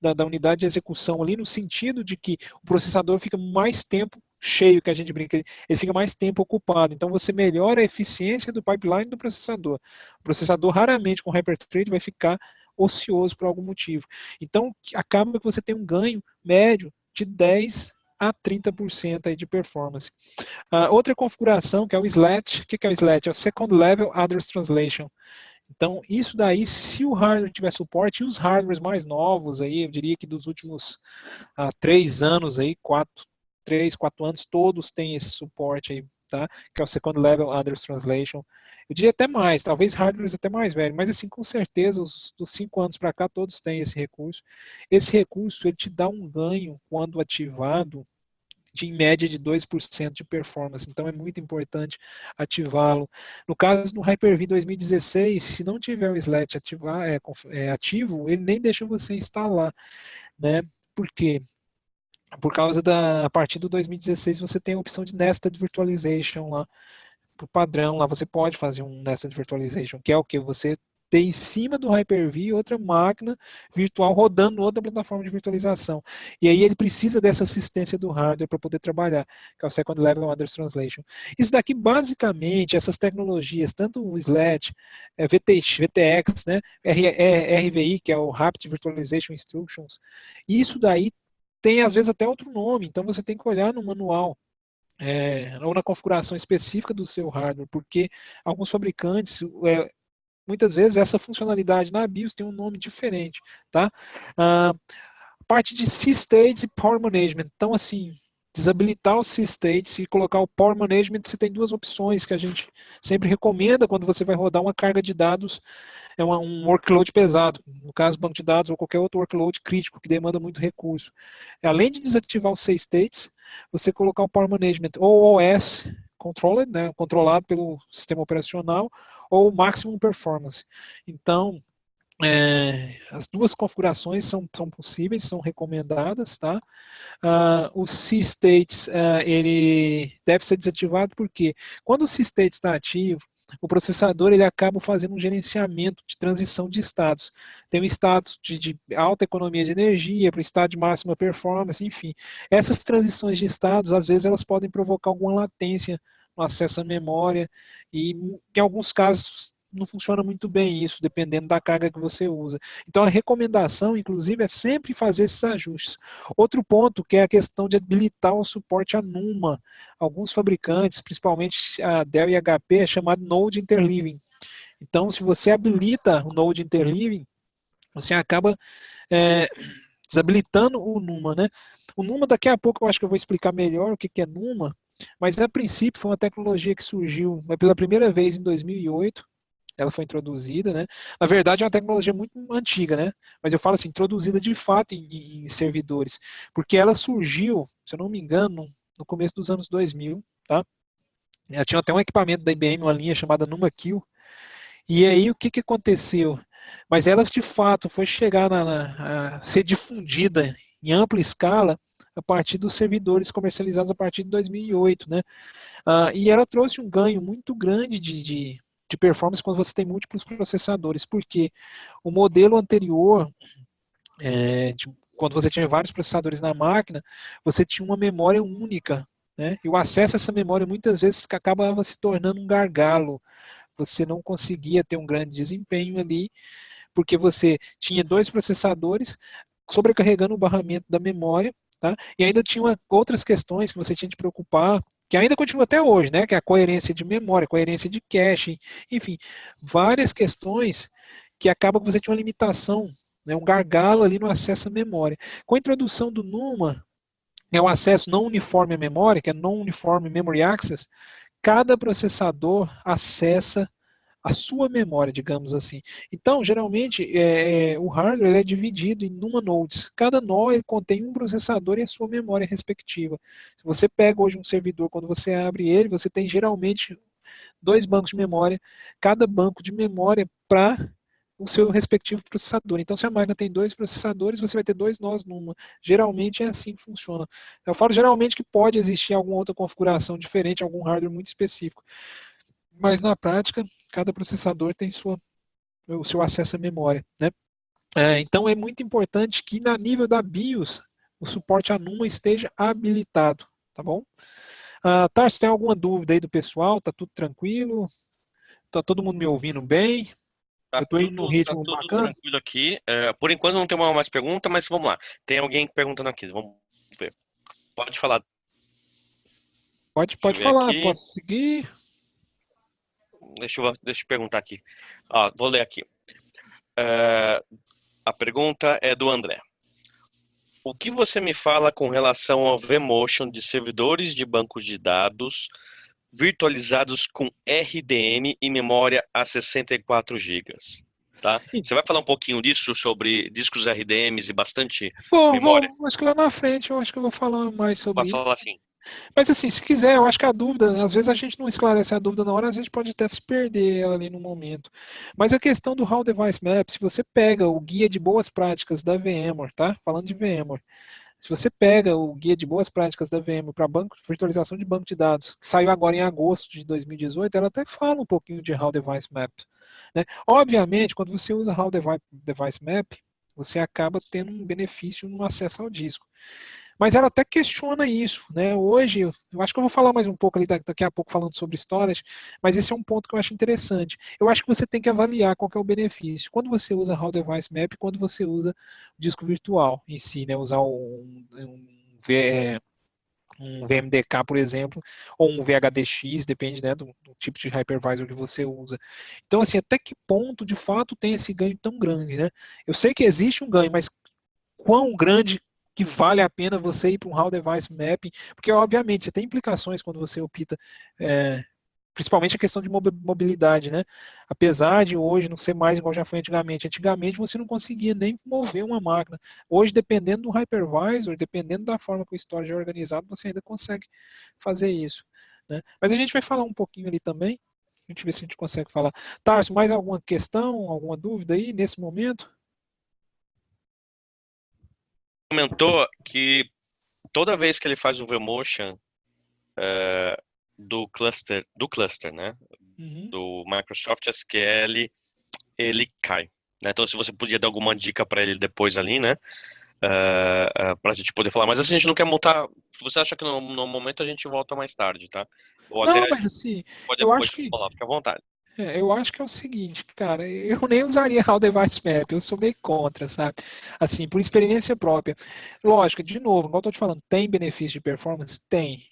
[SPEAKER 2] da unidade de execução ali, no sentido de que o processador fica mais tempo cheio, que a gente brinca, ele fica mais tempo ocupado. Então você melhora a eficiência do pipeline do processador. O processador raramente com hyperthread vai ficar ocioso por algum motivo. Então acaba que você tem um ganho médio de 10 a 30% aí de performance. Outra configuração que é o SLAT. O que é o SLAT? É o Second Level Address Translation. Então, isso daí, se o hardware tiver suporte, e os hardwares mais novos aí, eu diria que dos últimos 3 anos aí, 3, 4 anos, todos têm esse suporte aí, tá? Que é o Second Level Address Translation. Eu diria até mais, talvez hardwares até mais velhos, mas assim, com certeza, dos 5 anos para cá, todos têm esse recurso. Esse recurso, ele te dá um ganho, quando ativado, de em média de 2% de performance, então é muito importante ativá-lo. No caso do Hyper-V 2016, se não tiver o SLAT ativo, ele nem deixa você instalar, né? Por quê? Por causa a partir do 2016 você tem a opção de Nested Virtualization lá, por padrão, lá você pode fazer um Nested Virtualization, que é o que? Você ter em cima do Hyper-V outra máquina virtual rodando outra plataforma de virtualização. E aí ele precisa dessa assistência do hardware para poder trabalhar, que é o Second Level Address Translation. Isso daqui, basicamente, essas tecnologias, tanto o SLAT, VTX, né, RVI, que é o Rapid Virtualization Instructions, isso daí tem, às vezes, até outro nome, então você tem que olhar no manual, ou na configuração específica do seu hardware, porque alguns fabricantes, muitas vezes essa funcionalidade na BIOS tem um nome diferente, tá? Parte de C-States e Power Management. Então, assim, desabilitar o C-States e colocar o Power Management, você tem duas opções que a gente sempre recomenda quando você vai rodar uma carga de dados, um workload pesado, no caso banco de dados ou qualquer outro workload crítico que demanda muito recurso. Além de desativar o C-States, você colocar o Power Management ou OS Controlled, né, controlado pelo sistema operacional, ou Maximum Performance. Então, as duas configurações são possíveis, são recomendadas, tá? O C-States, ele deve ser desativado porque quando o C-States está ativo, o processador ele acaba fazendo um gerenciamento de transição de estados. Tem um status de alta economia de energia para o estado de máxima performance, enfim. Essas transições de estados, às vezes, elas podem provocar alguma latência no acesso à memória e, em alguns casos, não funciona muito bem isso, dependendo da carga que você usa. Então, a recomendação, inclusive, é sempre fazer esses ajustes. Outro ponto que é a questão de habilitar o suporte a NUMA. Alguns fabricantes, principalmente a Dell e HP, é chamado Node Interleaving. Então, se você habilita o Node Interleaving, você acaba desabilitando o NUMA, né? O NUMA, daqui a pouco eu acho que eu vou explicar melhor o que é NUMA, mas a princípio foi uma tecnologia que surgiu pela primeira vez em 2008, ela foi introduzida, né? Na verdade é uma tecnologia muito antiga, né? Mas eu falo assim, introduzida de fato em servidores, porque ela surgiu, se eu não me engano, no começo dos anos 2000, tá? Ela tinha até um equipamento da IBM, uma linha chamada NumaQ, e aí o que aconteceu? Mas ela de fato foi chegar a ser difundida em ampla escala a partir dos servidores comercializados a partir de 2008, né? E ela trouxe um ganho muito grande de performance quando você tem múltiplos processadores, porque o modelo anterior, quando você tinha vários processadores na máquina, você tinha uma memória única, né? E o acesso a essa memória muitas vezes acabava se tornando um gargalo. Você não conseguia ter um grande desempenho ali, porque você tinha dois processadores sobrecarregando o barramento da memória, tá? E ainda tinha outras questões que você tinha de preocupar, que ainda continua até hoje, né? Que é a coerência de memória, coerência de cache, enfim, várias questões que acabam que você tinha uma limitação, né? Um gargalo ali no acesso à memória. Com a introdução do NUMA, é um acesso não uniforme à memória, que é Non-Uniform Memory Access, cada processador acessa a sua memória, digamos assim. Então, geralmente, o hardware é dividido em NUMA nodes. Cada nó ele contém um processador e a sua memória respectiva. Se você pega hoje um servidor, quando você abre ele, você tem geralmente dois bancos de memória, cada banco de memória para o seu respectivo processador. Então, se a máquina tem dois processadores, você vai ter dois nós numa. Geralmente é assim que funciona. Eu falo geralmente que pode existir alguma outra configuração diferente, algum hardware muito específico. Mas na prática, cada processador tem o seu acesso à memória, né? Então é muito importante que na nível da BIOS o suporte a NUMA esteja habilitado, tá bom? Tarso, tem alguma dúvida aí do pessoal? Tá tudo tranquilo? Tá todo mundo me ouvindo bem? Eu estou indo num
[SPEAKER 1] Tá
[SPEAKER 2] ritmo
[SPEAKER 1] tudo
[SPEAKER 2] bacana?
[SPEAKER 1] tranquilo aqui. Por enquanto não tem mais pergunta, mas vamos lá. Tem alguém perguntando aqui, vamos ver. Pode falar, deixa eu
[SPEAKER 2] Pode
[SPEAKER 1] ver
[SPEAKER 2] falar,
[SPEAKER 1] aqui.
[SPEAKER 2] pode seguir.
[SPEAKER 1] Deixa eu perguntar aqui. Vou ler aqui. É, a pergunta é do André. O que você me fala com relação ao vMotion de servidores de bancos de dados virtualizados com RDM e memória a 64 gigas? Tá? Você vai falar um pouquinho disso sobre discos RDMs e bastante memória?
[SPEAKER 2] Acho que lá na frente eu acho que eu vou falar mais
[SPEAKER 1] Pode
[SPEAKER 2] sobre isso.
[SPEAKER 1] falar assim.
[SPEAKER 2] Mas assim, se quiser, eu acho que a dúvida, às vezes a gente não esclarece a dúvida na hora, a gente pode até se perder ela ali no momento. Mas a questão do How Device Map, se você pega o guia de boas práticas da VMware, tá? Falando de VMware, se você pega o guia de boas práticas da VMware para virtualização de banco de dados, que saiu agora em agosto de 2018, ela até fala um pouquinho de How Device Map, né? Obviamente, quando você usa How Device Map, você acaba tendo um benefício no acesso ao disco. Mas ela até questiona isso, né? Hoje, eu acho que eu vou falar mais um pouco ali daqui a pouco falando sobre storage, mas esse é um ponto que eu acho interessante. Eu acho que você tem que avaliar qual que é o benefício. Quando você usa How Device Map, quando você usa o disco virtual em si, né? Usar um VMDK, por exemplo, ou um VHDX, depende, né, do tipo de hypervisor que você usa. Então, assim, até que ponto de fato tem esse ganho tão grande, né? Eu sei que existe um ganho, mas quão grande que vale a pena você ir para um How Device Mapping, porque obviamente você tem implicações quando você opta, principalmente a questão de mobilidade, né? Apesar de hoje não ser mais igual já foi antigamente. Antigamente você não conseguia nem mover uma máquina. Hoje, dependendo do hypervisor, dependendo da forma que o storage é organizado, você ainda consegue fazer isso, né? Mas a gente vai falar um pouquinho ali também. A gente vê se a gente consegue falar. Tarso, mais alguma questão, alguma dúvida aí nesse momento?
[SPEAKER 1] Comentou que toda vez que ele faz um vMotion do cluster, né,
[SPEAKER 2] Uhum.
[SPEAKER 1] do Microsoft SQL, ele cai. Né? Então, se você podia dar alguma dica para ele depois ali, né, para a gente poder falar. Mas assim, a gente não quer montar. Se você acha que no momento a gente volta mais tarde, tá? Ou até
[SPEAKER 2] Não,
[SPEAKER 1] a
[SPEAKER 2] mas
[SPEAKER 1] gente
[SPEAKER 2] assim,
[SPEAKER 1] pode
[SPEAKER 2] eu
[SPEAKER 1] depois
[SPEAKER 2] acho que
[SPEAKER 1] falar, fica à vontade.
[SPEAKER 2] eu acho que é o seguinte, cara, eu nem usaria How Device Map, eu sou meio contra, sabe? Assim, por experiência própria. Lógico, de novo, igual eu tô te falando, tem benefício de performance? Tem.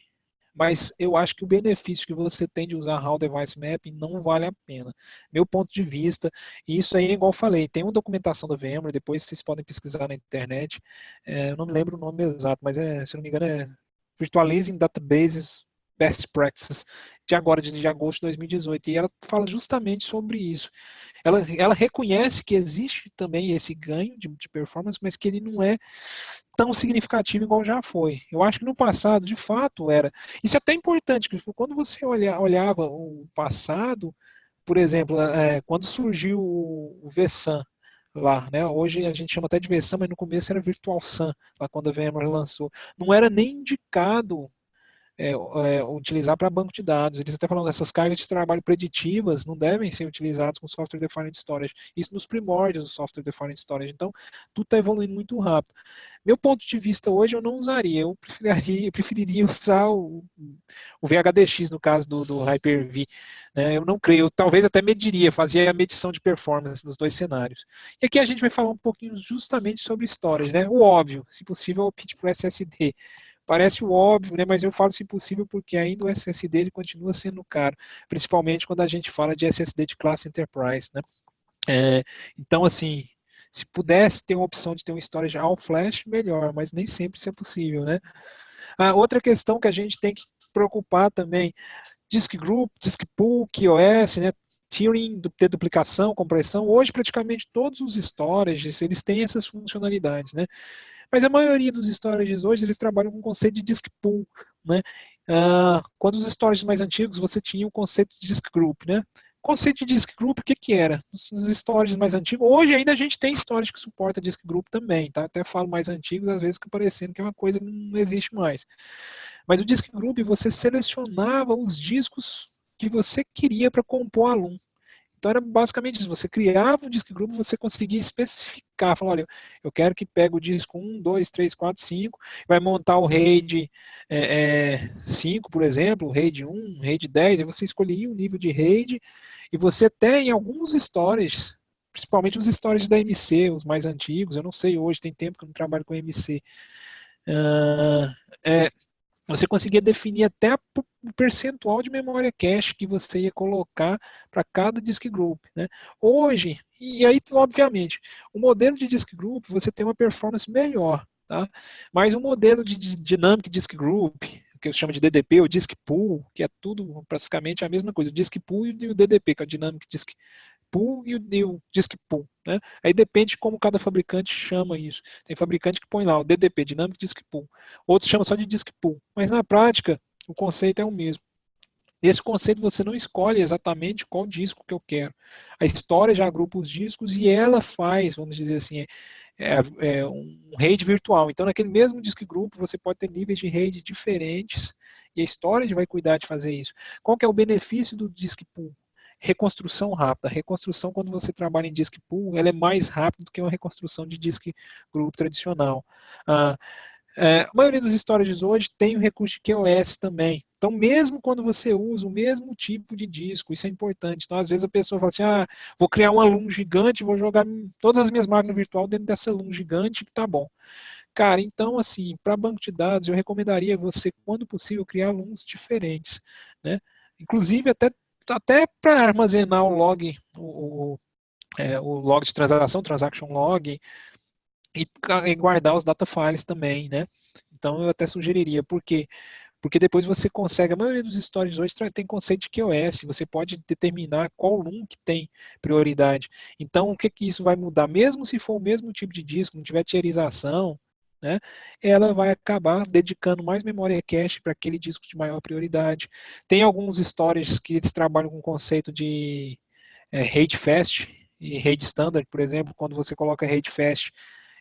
[SPEAKER 2] Mas eu acho que o benefício que você tem de usar How Device Mapping não vale a pena. Meu ponto de vista, e isso aí, igual eu falei, tem uma documentação da VMware, depois vocês podem pesquisar na internet, eu não me lembro o nome exato, mas se não me engano é Virtualizing Databases Best Practices, de agora, de agosto de 2018, e ela fala justamente sobre isso. Ela reconhece que existe também esse ganho de performance, mas que ele não é tão significativo igual já foi. Eu acho que no passado, de fato, era. Isso é até importante, que quando você olhava o passado, por exemplo, quando surgiu o vSAN lá, né? Hoje a gente chama até de vSAN, mas no começo era Virtual SAN, lá quando a VMware lançou. Não era nem indicado utilizar para banco de dados. Eles até falam que essas cargas de trabalho preditivas não devem ser utilizadas com software defined storage. Isso nos primórdios do software defined storage. Então, tudo está evoluindo muito rápido. Meu ponto de vista hoje, eu não usaria. Eu preferiria usar o VHDX, no caso do Hyper-V. Né? Eu não creio. Eu, talvez até mediria, fazia a medição de performance nos dois cenários. E aqui a gente vai falar um pouquinho justamente sobre storage. Né? O óbvio, se possível, opte por SSD. Parece o óbvio, né? Mas eu falo se possível porque ainda o SSD ele continua sendo caro, principalmente quando a gente fala de SSD de classe Enterprise, né? É, então, assim, se pudesse ter uma opção de ter um storage all flash, melhor, mas nem sempre isso é possível, né? A outra questão que a gente tem que preocupar também, disk group, disk pool, QoS, né? Tiering, deduplicação, compressão. Hoje, praticamente todos os storages, eles têm essas funcionalidades, né? Mas a maioria dos storages hoje, eles trabalham com o conceito de disk pool, né? Quando os storages mais antigos, você tinha o conceito de disk group, né? O conceito de disk group, o que que era? Nos storages mais antigos, hoje ainda a gente tem storage que suporta disk group também, tá? Até falo mais antigos, às vezes que parecendo que é uma coisa que não existe mais. Mas o disk group, você selecionava os discos que você queria para compor a LUM. Então era basicamente isso, você criava um disk group, você conseguia especificar, falar, olha, eu quero que pegue o disco 1, 2, 3, 4, 5, vai montar o RAID 5, por exemplo, o RAID 1, RAID 10, e você escolhia o nível de RAID, e você tem alguns storages, principalmente os storages da MC, os mais antigos, eu não sei hoje, tem tempo que eu não trabalho com MC, você conseguia definir até o percentual de memória cache que você ia colocar para cada disk group, né? Hoje, e aí, obviamente, o modelo de disk group você tem uma performance melhor, tá? Mas o modelo de Dynamic Disk Group, que eu chamo de DDP, ou Disk Pool, que é tudo praticamente a mesma coisa, o Disk Pool e o DDP, que é o Dynamic Disk Pool e o Disk Pool, né? Aí depende de como cada fabricante chama isso. Tem fabricante que põe lá o DDP, Dynamic Disk Pool. Outros chamam só de Disk Pool. Mas na prática, o conceito é o mesmo. Esse conceito você não escolhe exatamente qual disco que eu quero. A história já agrupa os discos e ela faz, vamos dizer assim, um RAID virtual. Então, naquele mesmo disk group, você pode ter níveis de RAID diferentes e a storage vai cuidar de fazer isso. Qual que é o benefício do disk pool? Reconstrução rápida. A reconstrução, quando você trabalha em disk pool, ela é mais rápida do que uma reconstrução de disk group tradicional. A maioria dos storages hoje tem o recurso de QoS também. Então, mesmo quando você usa o mesmo tipo de disco, isso é importante. Então, às vezes a pessoa fala assim, vou criar uma LUN gigante, vou jogar todas as minhas máquinas virtuais dentro dessa LUN gigante, que tá bom. Cara, então, assim, para banco de dados, eu recomendaria você, quando possível, criar LUNs diferentes, né? Inclusive, até para armazenar o log, o log de transação, transaction log, e guardar os data files também, né? Então eu até sugeriria, porque depois você consegue, a maioria dos storages hoje tem conceito de QoS, você pode determinar qual LUN que tem prioridade. Então o que isso vai mudar? Mesmo se for o mesmo tipo de disco, não tiver tierização, né, ela vai acabar dedicando mais memória cache para aquele disco de maior prioridade. Tem alguns storages que eles trabalham com o conceito de RAID fast e RAID standard, por exemplo, quando você coloca RAID fast,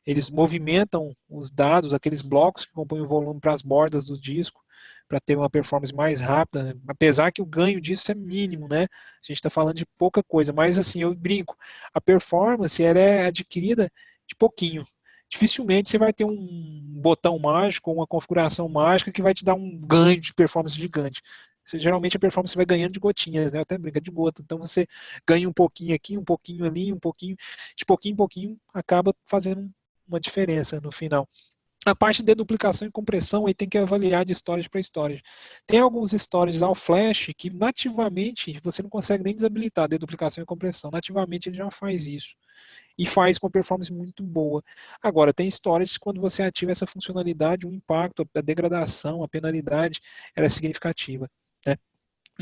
[SPEAKER 2] eles movimentam os dados, aqueles blocos que compõem o volume para as bordas do disco, para ter uma performance mais rápida, né? Apesar que o ganho disso é mínimo, né? A gente está falando de pouca coisa, mas assim, eu brinco, a performance ela é adquirida de pouquinho. Dificilmente você vai ter um botão mágico, uma configuração mágica que vai te dar um ganho de performance gigante. Geralmente a performance vai ganhando de gotinhas, né? Até brinca de gota. Então você ganha um pouquinho aqui, um pouquinho ali, um pouquinho, de pouquinho em pouquinho, acaba fazendo uma diferença no final. A parte de deduplicação e compressão aí tem que avaliar de storage para storage. Tem alguns storages ao flash que nativamente você não consegue nem desabilitar a deduplicação e compressão. Nativamente ele já faz isso. E faz com performance muito boa. Agora, tem storages quando você ativa essa funcionalidade, o impacto, a degradação, a penalidade, ela é significativa. Né?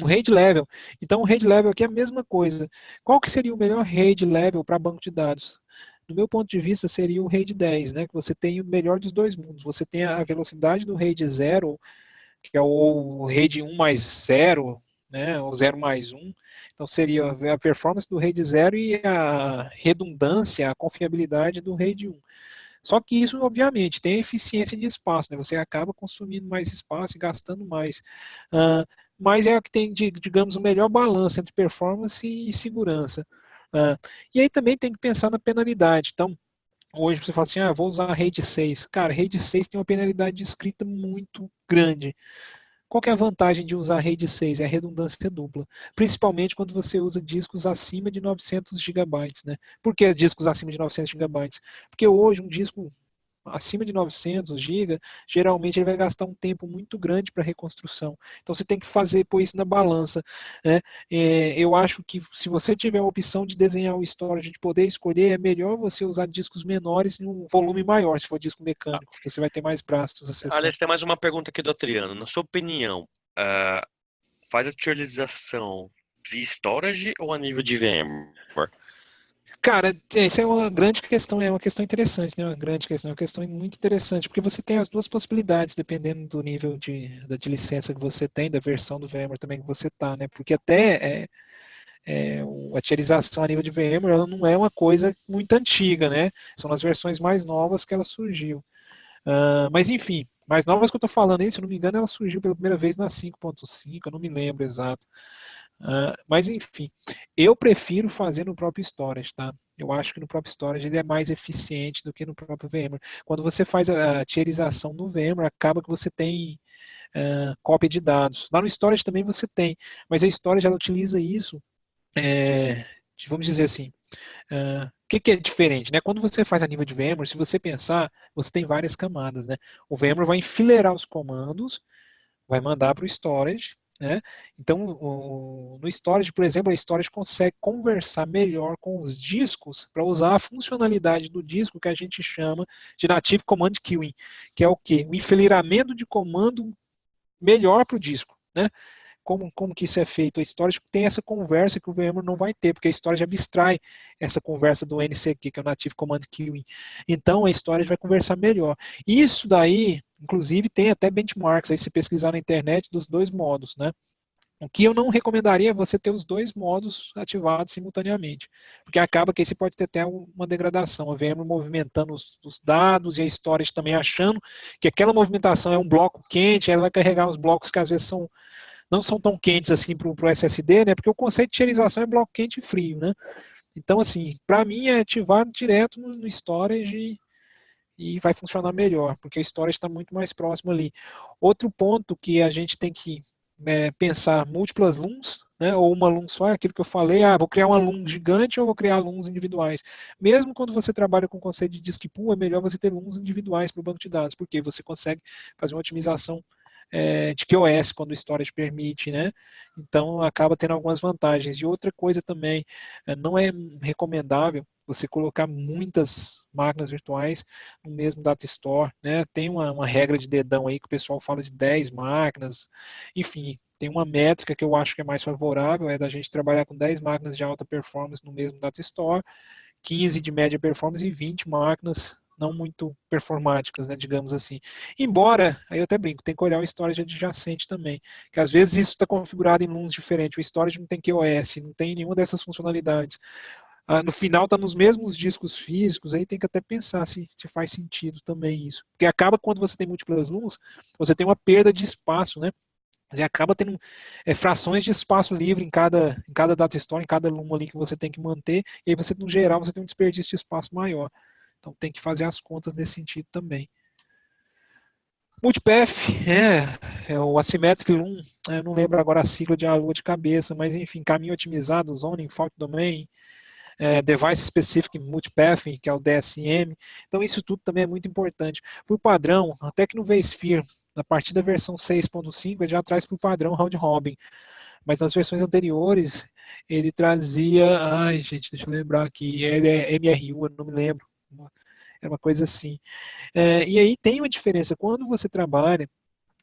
[SPEAKER 2] O RAID level. Então, o RAID level aqui é a mesma coisa. Qual que seria o melhor RAID level para banco de dados? Do meu ponto de vista, seria o RAID 10, né? Que você tem o melhor dos dois mundos. Você tem a velocidade do RAID 0, que é o RAID 1 mais 0, né? Ou 0 mais 1. Então, seria a performance do RAID 0 e a redundância, a confiabilidade do RAID 1. Só que isso, obviamente, tem eficiência de espaço, né? Você acaba consumindo mais espaço e gastando mais. Mas é o que tem, digamos, o melhor balanço entre performance e segurança. E aí também tem que pensar na penalidade. Então, hoje você fala assim, vou usar a RAID 6. Cara, a RAID 6 tem uma penalidade de escrita muito grande. Qual que é a vantagem de usar a RAID 6? É a redundância dupla. Principalmente quando você usa discos acima de 900 gigabytes, né? Por que discos acima de 900 gigabytes? Porque hoje um disco acima de 900 GB, geralmente ele vai gastar um tempo muito grande para reconstrução. Então você tem que pôr isso na balança. Né? Eu acho que se você tiver a opção de desenhar o storage, de poder escolher, é melhor você usar discos menores em um volume maior, se for disco mecânico. Você vai ter mais braços acessando.
[SPEAKER 1] Aliás, tem mais uma pergunta aqui do Adriano. Na sua opinião, faz a utilização de storage ou a nível de VMware?
[SPEAKER 2] Cara, essa é uma grande questão, é uma questão interessante, né? Uma grande questão, é uma questão muito interessante, porque você tem as duas possibilidades, dependendo do nível de licença que você tem, da versão do VMware também que você está, né? Porque até a tierização a nível de VMware ela não é uma coisa muito antiga, né? São as versões mais novas que ela surgiu. Mas enfim, mais novas que eu estou falando aí, se eu não me engano, ela surgiu pela primeira vez na 5.5, eu não me lembro exato. Mas enfim, eu prefiro fazer no próprio storage, tá? Eu acho que no próprio storage ele é mais eficiente do que no próprio VMware. Quando você faz a tierização no VMware, acaba que você tem cópia de dados. Lá no storage também você tem, mas a storage ela utiliza isso, vamos dizer assim, o que é diferente, né? Quando você faz a nível de VMware, se você pensar, você tem várias camadas, né? O VMware vai enfileirar os comandos, vai mandar para o storage, né? Então, no storage, por exemplo, a storage consegue conversar melhor com os discos para usar a funcionalidade do disco que a gente chama de Native Command Queuing, que é o quê? O enfileiramento de comando melhor para o disco, né? Como que isso é feito? A storage tem essa conversa que o VMware não vai ter, porque a storage abstrai essa conversa do NCQ, que é o Native Command Queuing. Então, a storage vai conversar melhor. Isso daí, inclusive, tem até benchmarks, aí se pesquisar na internet, dos dois modos, né? O que eu não recomendaria é você ter os dois modos ativados simultaneamente, porque acaba que aí você pode ter até uma degradação, a VM movimentando os dados e a storage também achando que aquela movimentação é um bloco quente, ela vai carregar os blocos que às vezes não são tão quentes assim para o SSD, né? Porque o conceito de tierização é bloco quente e frio, né? Então, assim, para mim é ativar direto no storage e vai funcionar melhor, porque a storage está muito mais próximo ali. Outro ponto que a gente tem que pensar múltiplas LUNs, né, ou uma LUN só, é aquilo que eu falei, vou criar uma LUN gigante ou vou criar LUNs individuais. Mesmo quando você trabalha com o conceito de disk pool, é melhor você ter LUNs individuais para o banco de dados, porque você consegue fazer uma otimização de QoS quando o storage permite, né? Então acaba tendo algumas vantagens. E outra coisa também, não é recomendável você colocar muitas máquinas virtuais no mesmo data store, né? Tem uma regra de dedão aí que o pessoal fala de 10 máquinas, enfim, tem uma métrica que eu acho que é mais favorável, é da gente trabalhar com 10 máquinas de alta performance no mesmo data store, 15 de média performance e 20 máquinas não muito performáticas, né, digamos assim. Embora, aí eu até brinco, tem que olhar o storage adjacente também, que às vezes isso está configurado em LUNs diferentes, o storage não tem QoS, não tem nenhuma dessas funcionalidades. No final está nos mesmos discos físicos, aí tem que até pensar se faz sentido também isso. Porque acaba quando você tem múltiplas LUNs, você tem uma perda de espaço, né? Você acaba tendo frações de espaço livre em cada data store, em cada LUN ali que você tem que manter, e aí você, no geral, você tem um desperdício de espaço maior. Então tem que fazer as contas nesse sentido também. Multipath é o Asymmetric LUN, eu não lembro agora a sigla de ALU de cabeça, mas enfim, caminho otimizado, zoning, fault domain, Device Specific Multipathing, que é o DSM. Então, isso tudo também é muito importante. Por padrão, até que no vSphere, a partir da versão 6.5, ele já traz por padrão round robin. Mas nas versões anteriores, ele trazia. Ai, gente, deixa eu lembrar aqui. Ele é MRU, eu não me lembro. É uma coisa assim. E aí tem uma diferença. Quando você trabalha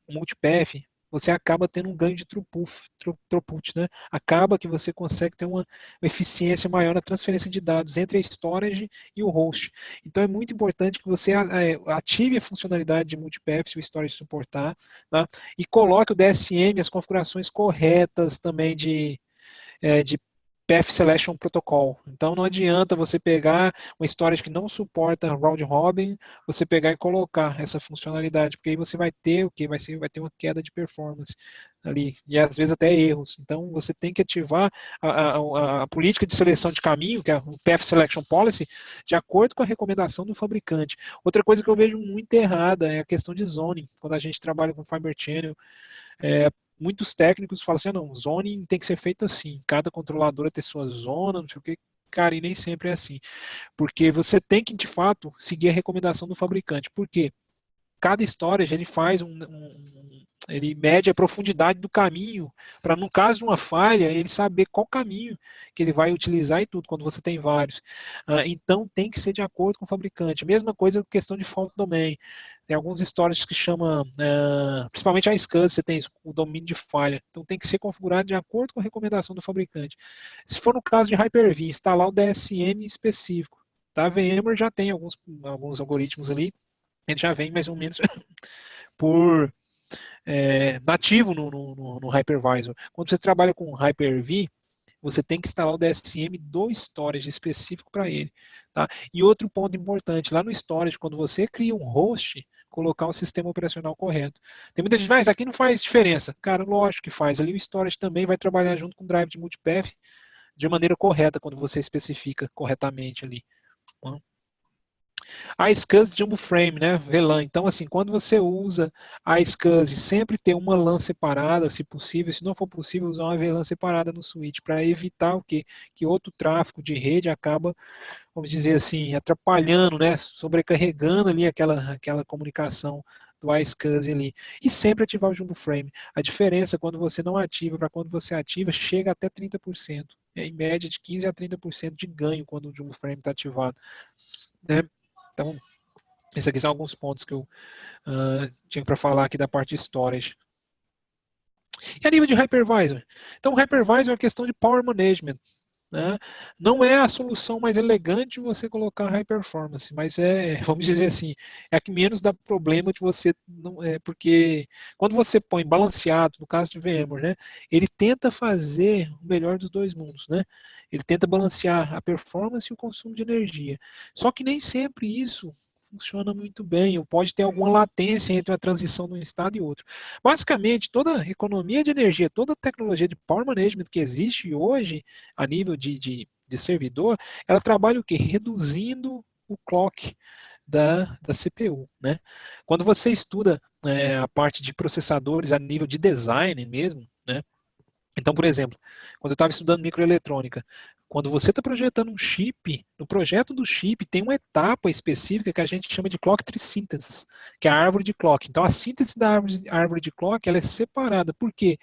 [SPEAKER 2] multipath, você acaba tendo um ganho de throughput, né? Acaba que você consegue ter uma eficiência maior na transferência de dados entre a storage e o host. Então é muito importante que você ative a funcionalidade de multipath, se o storage suportar, tá? E coloque o DSM, as configurações corretas também de Path Selection Protocol. Então não adianta você pegar uma storage que não suporta round robin, você pegar e colocar essa funcionalidade, porque aí você vai ter o que? Vai ter uma queda de performance ali, e às vezes até erros. Então você tem que ativar a política de seleção de caminho, que é o Path Selection Policy, de acordo com a recomendação do fabricante. Outra coisa que eu vejo muito errada é a questão de zoning, quando a gente trabalha com Fiber Channel. Muitos técnicos falam assim, não, zoning tem que ser feito assim, cada controladora tem sua zona, não sei o que, cara, e nem sempre é assim, porque você tem que, de fato, seguir a recomendação do fabricante, porque cada storage ele faz ele mede a profundidade do caminho, para no caso de uma falha, ele saber qual caminho que ele vai utilizar e tudo, quando você tem vários. Então tem que ser de acordo com o fabricante. Mesma coisa com questão de fault domain. Tem alguns storages que chamam, principalmente a SCSI, você tem o domínio de falha. Então tem que ser configurado de acordo com a recomendação do fabricante. Se for no caso de Hyper-V, instalar o DSM específico. Tá? A VMware já tem alguns algoritmos ali, ele já vem mais ou menos por nativo no hypervisor. Quando você trabalha com Hyper-V, você tem que instalar o DSM do storage específico para ele. Tá? E outro ponto importante, lá no storage, quando você cria um host, colocar o sistema operacional correto. Tem muita gente que isso aqui não faz diferença. Cara, lógico que faz. Ali o storage também vai trabalhar junto com o drive de multipath de maneira correta, quando você especifica corretamente ali. Tá? A SCSI Jumbo Frame, né, VLAN. Então, assim, quando você usa a SCSI, sempre ter uma LAN separada, se possível. Se não for possível, usar uma VLAN separada no switch, para evitar o quê? Que outro tráfego de rede acaba, vamos dizer assim, atrapalhando, né, sobrecarregando ali aquela comunicação do iSCSI ali. E sempre ativar o Jumbo Frame. A diferença quando você não ativa para quando você ativa chega até 30%. É em média de 15% a 30% de ganho quando o Jumbo Frame está ativado. Né? Então, esses aqui são alguns pontos que eu tinha para falar aqui da parte de storage. E a nível de hypervisor? Então, o hypervisor é uma questão de power management. Né? Não é a solução mais elegante você colocar high performance, mas vamos dizer assim, é a que menos dá problema de você, porque quando você põe balanceado, no caso de VMware, né, ele tenta fazer o melhor dos dois mundos, né? Ele tenta balancear a performance e o consumo de energia. Só que nem sempre isso funciona muito bem, ou pode ter alguma latência entre a transição de um estado e outro. Basicamente, toda economia de energia, toda tecnologia de power management que existe hoje, a nível de servidor, ela trabalha o quê? Reduzindo o clock da CPU. Né? Quando você estuda a parte de processadores a nível de design mesmo, né? Então, por exemplo, quando eu estava estudando microeletrônica, quando você está projetando um chip, no projeto do chip tem uma etapa específica que a gente chama de clock tree synthesis, que é a árvore de clock. Então, a síntese da árvore de clock ela é separada. Por quê?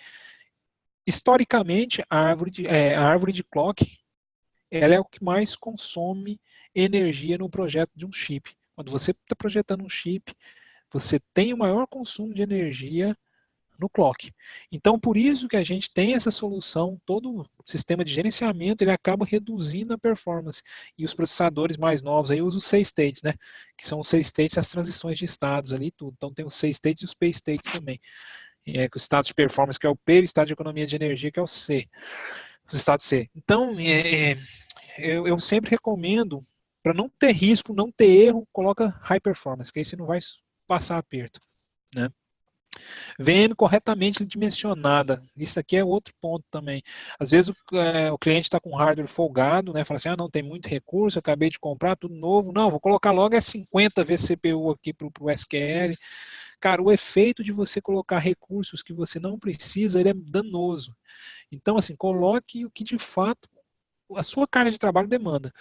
[SPEAKER 2] Historicamente, a árvore de clock ela é o que mais consome energia no projeto de um chip. Quando você está projetando um chip, você tem o maior consumo de energia no clock. Então, por isso que a gente tem essa solução, todo o sistema de gerenciamento, ele acaba reduzindo a performance. E os processadores mais novos, aí usam os 6 states, né? Que são os 6 states, as transições de estados ali, tudo. Então, tem os 6 states e os P states também. O estado de performance, que é o P, e o estado de economia de energia, que é o C. Os estados C. Então, eu sempre recomendo, para não ter risco, não ter erro, coloca high performance, que aí você não vai passar aperto, né? VM corretamente dimensionada. Isso aqui é outro ponto também. Às vezes o cliente está com hardware folgado, né? Fala assim, não, tem muito recurso, acabei de comprar, tudo novo. Não, vou colocar logo 50 vCPU aqui para o SQL. Cara, o efeito de você colocar recursos que você não precisa, ele é danoso. Então, assim, coloque o que de fato a sua carga de trabalho demanda.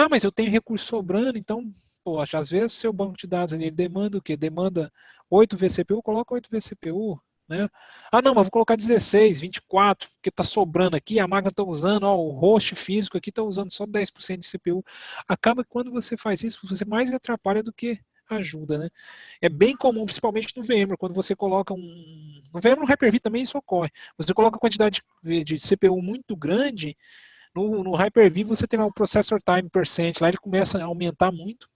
[SPEAKER 2] Mas eu tenho recurso sobrando, então, poxa, às vezes seu banco de dados ele demanda o quê? Demanda 8 vCPU, coloca 8 vCPU. Né? Não, mas vou colocar 16, 24, porque está sobrando aqui, a máquina está usando, o host físico aqui está usando só 10% de CPU. Acaba que quando você faz isso, você mais atrapalha do que ajuda. Né? É bem comum, principalmente no VMware, quando você coloca no VMware, no Hyper-V também isso ocorre. Você coloca a quantidade de CPU muito grande, no Hyper-V você tem lá o Processor Time Percent, lá ele começa a aumentar muito.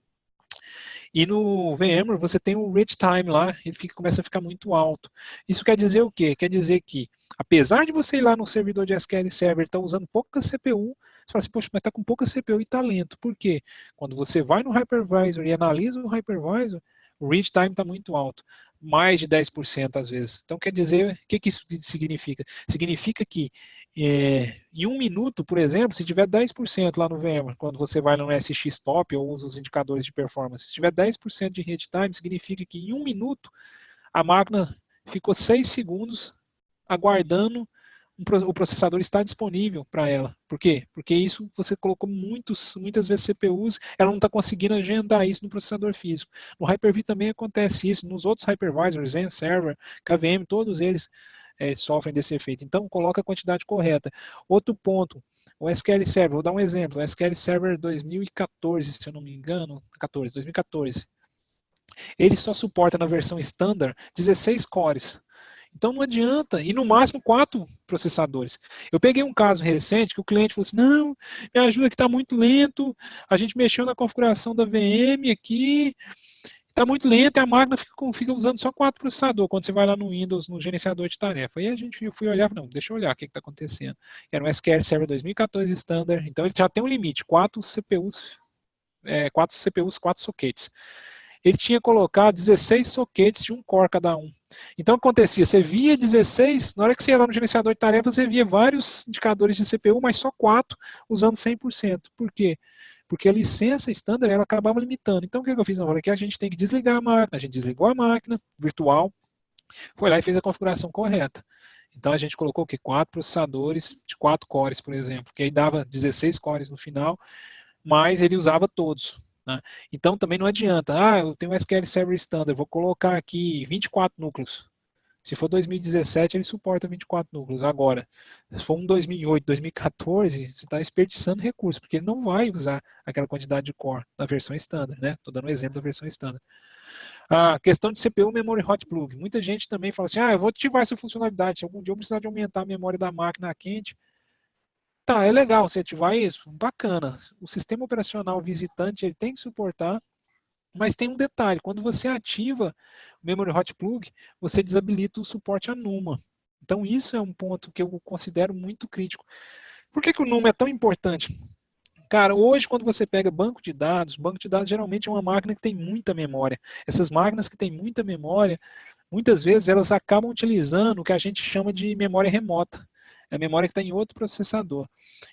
[SPEAKER 2] E no VMware você tem o Reach Time lá, ele começa a ficar muito alto. Isso quer dizer o quê? Quer dizer que, apesar de você ir lá no servidor de SQL Server e estar usando pouca CPU, você fala assim, poxa, mas está com pouca CPU e está lento. Por quê? Quando você vai no Hypervisor e analisa o Hypervisor, o Reach Time está muito alto. Mais de 10% às vezes. Então, quer dizer, o que isso significa? Significa que em 1 minuto, por exemplo, se tiver 10% lá no VMware, quando você vai no SX Top ou usa os indicadores de performance, se tiver 10% de read time, significa que em 1 minuto a máquina ficou 6 segundos aguardando o processador estar disponível para ela. Por quê? Porque isso você colocou muitas vezes CPUs, ela não está conseguindo agendar isso no processador físico. No Hyper-V também acontece isso, nos outros hypervisors, Zen Server, KVM, todos eles sofrem desse efeito. Então, coloca a quantidade correta. Outro ponto, o SQL Server, vou dar um exemplo, o SQL Server 2014, se eu não me engano, 2014. Ele só suporta na versão standard 16 cores. Então não adianta, e no máximo 4 processadores. Eu peguei um caso recente que o cliente falou assim, não, me ajuda que está muito lento, a gente mexeu na configuração da VM aqui, Está muito lento e a máquina fica usando só 4 processadores quando você vai lá no Windows, no gerenciador de tarefa. Aí eu fui olhar e falei, não, deixa eu olhar o que está acontecendo. Era um SQL Server 2014 Standard, então ele já tem um limite, 4 CPUs, 4 sockets. Ele tinha colocado 16 sockets de um core cada um. Então, o que acontecia? Você via 16, na hora que você ia lá no gerenciador de tarefas, você via vários indicadores de CPU, mas só 4 usando 100%. Por quê? Porque a licença standard ela acabava limitando. Então, o que eu fiz na hora? Que a gente tem que desligar a máquina, a gente desligou a máquina virtual, foi lá e fez a configuração correta. Então, a gente colocou o quê? 4 processadores de 4 cores, por exemplo, que aí dava 16 cores no final, mas ele usava todos. Né? Então também não adianta, eu tenho um SQL Server Standard, vou colocar aqui 24 núcleos. Se for 2017, ele suporta 24 núcleos. Agora, se for um 2008, 2014, você está desperdiçando recursos, porque ele não vai usar aquela quantidade de core na versão standard, né? Estou dando um exemplo da versão standard. A questão de CPU Memory Hot Plug. Muita gente também fala assim, eu vou ativar essa funcionalidade, se algum dia eu precisar de aumentar a memória da máquina quente, tá, é legal você ativar isso, bacana. O sistema operacional visitante ele tem que suportar, mas tem um detalhe, quando você ativa o Memory Hot Plug, você desabilita o suporte a NUMA. Então isso é um ponto que eu considero muito crítico. Por que o NUMA é tão importante? Cara, hoje quando você pega banco de dados geralmente é uma máquina que tem muita memória. Essas máquinas que têm muita memória, muitas vezes elas acabam utilizando o que a gente chama de memória remota. É a memória que está em outro processador.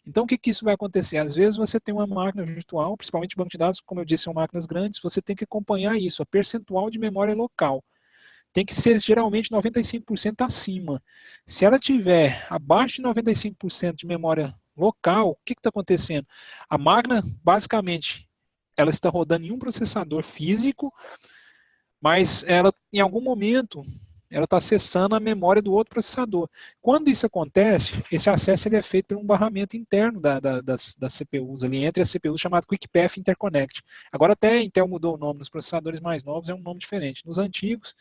[SPEAKER 2] Então, o que isso vai acontecer? Às vezes você tem uma máquina virtual, principalmente banco de dados, como eu disse, são máquinas grandes, você tem que acompanhar isso, a percentual de memória local. Tem que ser geralmente 95% acima. Se ela tiver abaixo de 95% de memória local, o que está acontecendo? A máquina, basicamente, ela está rodando em um processador físico, mas ela, em algum momento, ela está acessando a memória do outro processador. Quando isso acontece, esse acesso ele é feito por um barramento interno das CPUs, ali, entre as CPUs, chamado Quick Path Interconnect. Agora até a Intel mudou o nome, nos processadores mais novos é um nome diferente. Nos antigos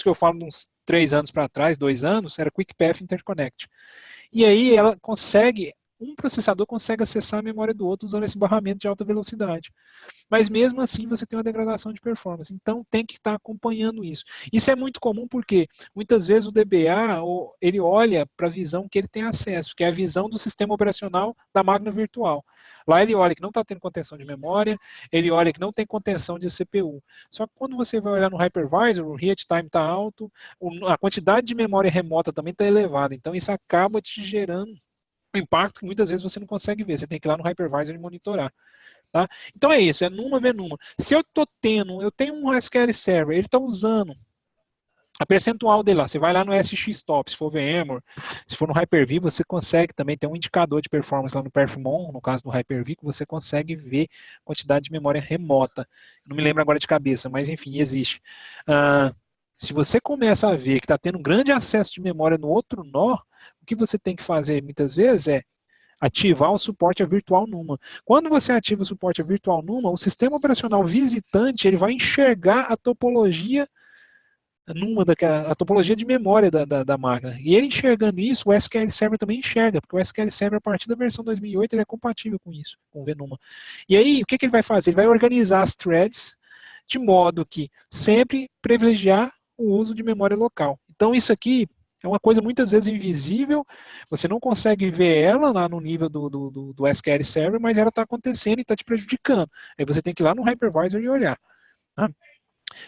[SPEAKER 2] que eu falo de uns 3 anos para trás, 2 anos, era Quick Path Interconnect. E aí ela consegue, um processador consegue acessar a memória do outro usando esse barramento de alta velocidade. Mas mesmo assim você tem uma degradação de performance. Então tem que estar acompanhando isso. Isso é muito comum porque muitas vezes o DBA ele olha para a visão que ele tem acesso, que é a visão do sistema operacional da máquina virtual. Lá ele olha que não está tendo contenção de memória, ele olha que não tem contenção de CPU. Só que quando você vai olhar no hypervisor, o read time está alto, a quantidade de memória remota também está elevada. Então isso acaba te gerando um impacto que muitas vezes você não consegue ver. Você tem que ir lá no hypervisor e monitorar. Tá? Então é isso, é numa vez numa. Se eu tenho um SQL Server, ele está usando a percentual dele lá, você vai lá no SXTop, se for VMware, se for no Hyper-V, você consegue também ter um indicador de performance lá no Perfmon, no caso do Hyper-V, que você consegue ver a quantidade de memória remota. Não me lembro agora de cabeça, mas enfim, existe. Se você começa a ver que está tendo um grande acesso de memória no outro nó, o que você tem que fazer muitas vezes é ativar o suporte a virtual NUMA. Quando você ativa o suporte a virtual NUMA, o sistema operacional visitante ele vai enxergar a topologia NUMA, a topologia de memória da máquina. E ele enxergando isso, o SQL Server também enxerga, porque o SQL Server, a partir da versão 2008, ele é compatível com isso, com o VNUMA. E aí, o que ele vai fazer? Ele vai organizar as threads de modo que sempre privilegiar o uso de memória local. Então, isso aqui é uma coisa muitas vezes invisível, você não consegue ver ela lá no nível do SQL Server, mas ela está acontecendo e está te prejudicando. Aí você tem que ir lá no hypervisor e olhar. Tá?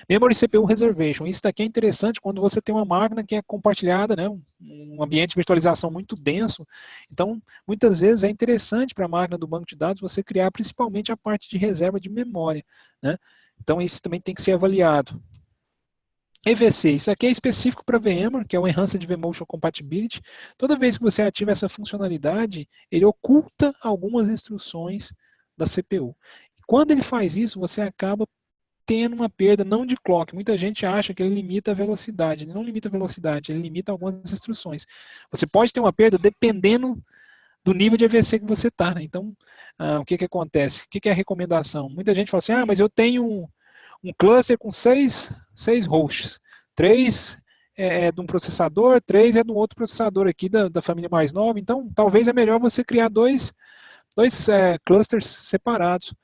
[SPEAKER 2] Memory CPU Reservation. Isso daqui é interessante quando você tem uma máquina que é compartilhada, né, um ambiente de virtualização muito denso. Então, muitas vezes é interessante para a máquina do banco de dados você criar principalmente a parte de reserva de memória. Né? Então, isso também tem que ser avaliado. EVC, isso aqui é específico para VMware, que é o Enhanced vMotion Compatibility. Toda vez que você ativa essa funcionalidade, ele oculta algumas instruções da CPU. Quando ele faz isso, você acaba tendo uma perda não de clock. Muita gente acha que ele limita a velocidade. Ele não limita a velocidade, ele limita algumas instruções. Você pode ter uma perda dependendo do nível de EVC que você está. Né? Então, o que acontece? O que é a recomendação? Muita gente fala assim, mas eu tenho um cluster com seis hosts. 3 é de um processador, 3 é de um outro processador aqui da família mais nova. Então, talvez é melhor você criar dois clusters separados.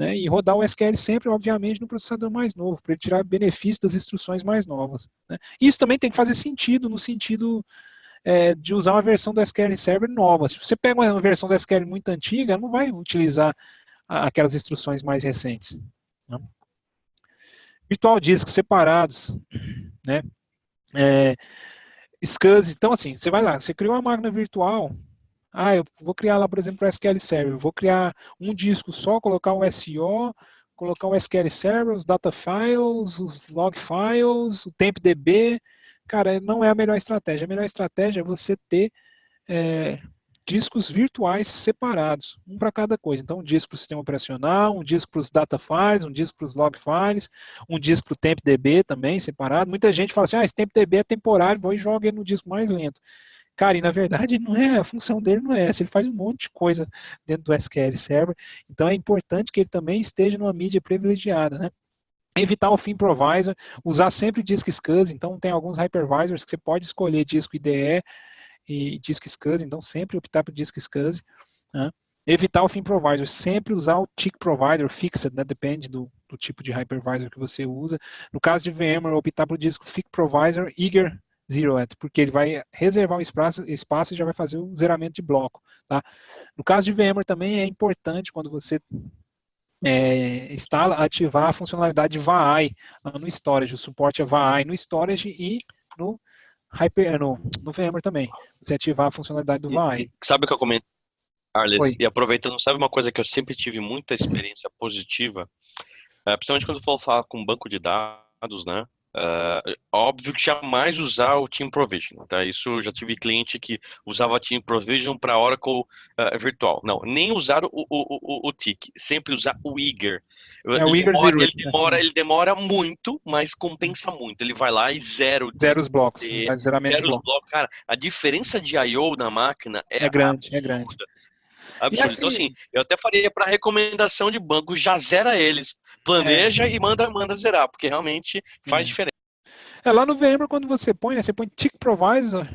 [SPEAKER 2] né? E rodar o SQL sempre, obviamente, no processador mais novo, para ele tirar benefício das instruções mais novas, né? Isso também tem que fazer sentido, no sentido de usar uma versão do SQL Server nova. Se você pega uma versão do SQL muito antiga, ela não vai utilizar aquelas instruções mais recentes, né? Virtual disks separados, né? SCSI, então assim, você vai lá, você criou uma máquina virtual, eu vou criar lá, por exemplo, o SQL Server, vou criar um disco só, colocar um SO, colocar um SQL Server, os data files, os log files, o TempDB, cara, não é a melhor estratégia. A melhor estratégia é você ter discos virtuais separados, um para cada coisa. Então, um disco para o sistema operacional, um disco para os data files, um disco para os log files, um disco para o TempDB também separado. Muita gente fala assim, esse TempDB é temporário, vou e joga ele no disco mais lento. Cara, e na verdade não é, a função dele não é essa, ele faz um monte de coisa dentro do SQL Server, então é importante que ele também esteja numa mídia privilegiada, né? Evitar o theme provider, usar sempre disk SCSI, então tem alguns hypervisors que você pode escolher disco IDE e disk SCSI, então sempre optar por disk SCSI, né? Evitar o theme provider, sempre usar o tick provider fixed, né? Depende do tipo de hypervisor que você usa. No caso de VMware, optar por disco fixed provider Eager Zero, porque ele vai reservar o espaço e já vai fazer o zeramento de bloco, tá? No caso de VMware também é importante quando você instala, ativar a funcionalidade de VAI no storage, o suporte a VAI no storage e no VMware também. Você ativar a funcionalidade do VAI.
[SPEAKER 1] Sabe o que eu comentei, Arles?
[SPEAKER 2] Oi.
[SPEAKER 1] E aproveitando, sabe uma coisa que eu sempre tive muita experiência positiva, principalmente quando for falar com banco de dados, né? Óbvio que jamais usar o Team Provision, tá? Isso eu já tive cliente que usava Team Provision para Oracle virtual. Não, nem usar o TIC, sempre usar o Eager.
[SPEAKER 2] O Eager
[SPEAKER 1] Ele demora muito, mas compensa muito. Ele vai lá e zera
[SPEAKER 2] os blocos, faz zeramento de bloco.
[SPEAKER 1] Cara, a diferença de I/O na máquina é
[SPEAKER 2] grande,
[SPEAKER 1] absurda.
[SPEAKER 2] É grande.
[SPEAKER 1] Absurdo.
[SPEAKER 2] Assim,
[SPEAKER 1] então, assim, eu até faria para recomendação de banco, já zera eles, planeja e manda zerar, porque realmente faz diferença.
[SPEAKER 2] Lá no VMware, quando você põe, né, você põe tick provider,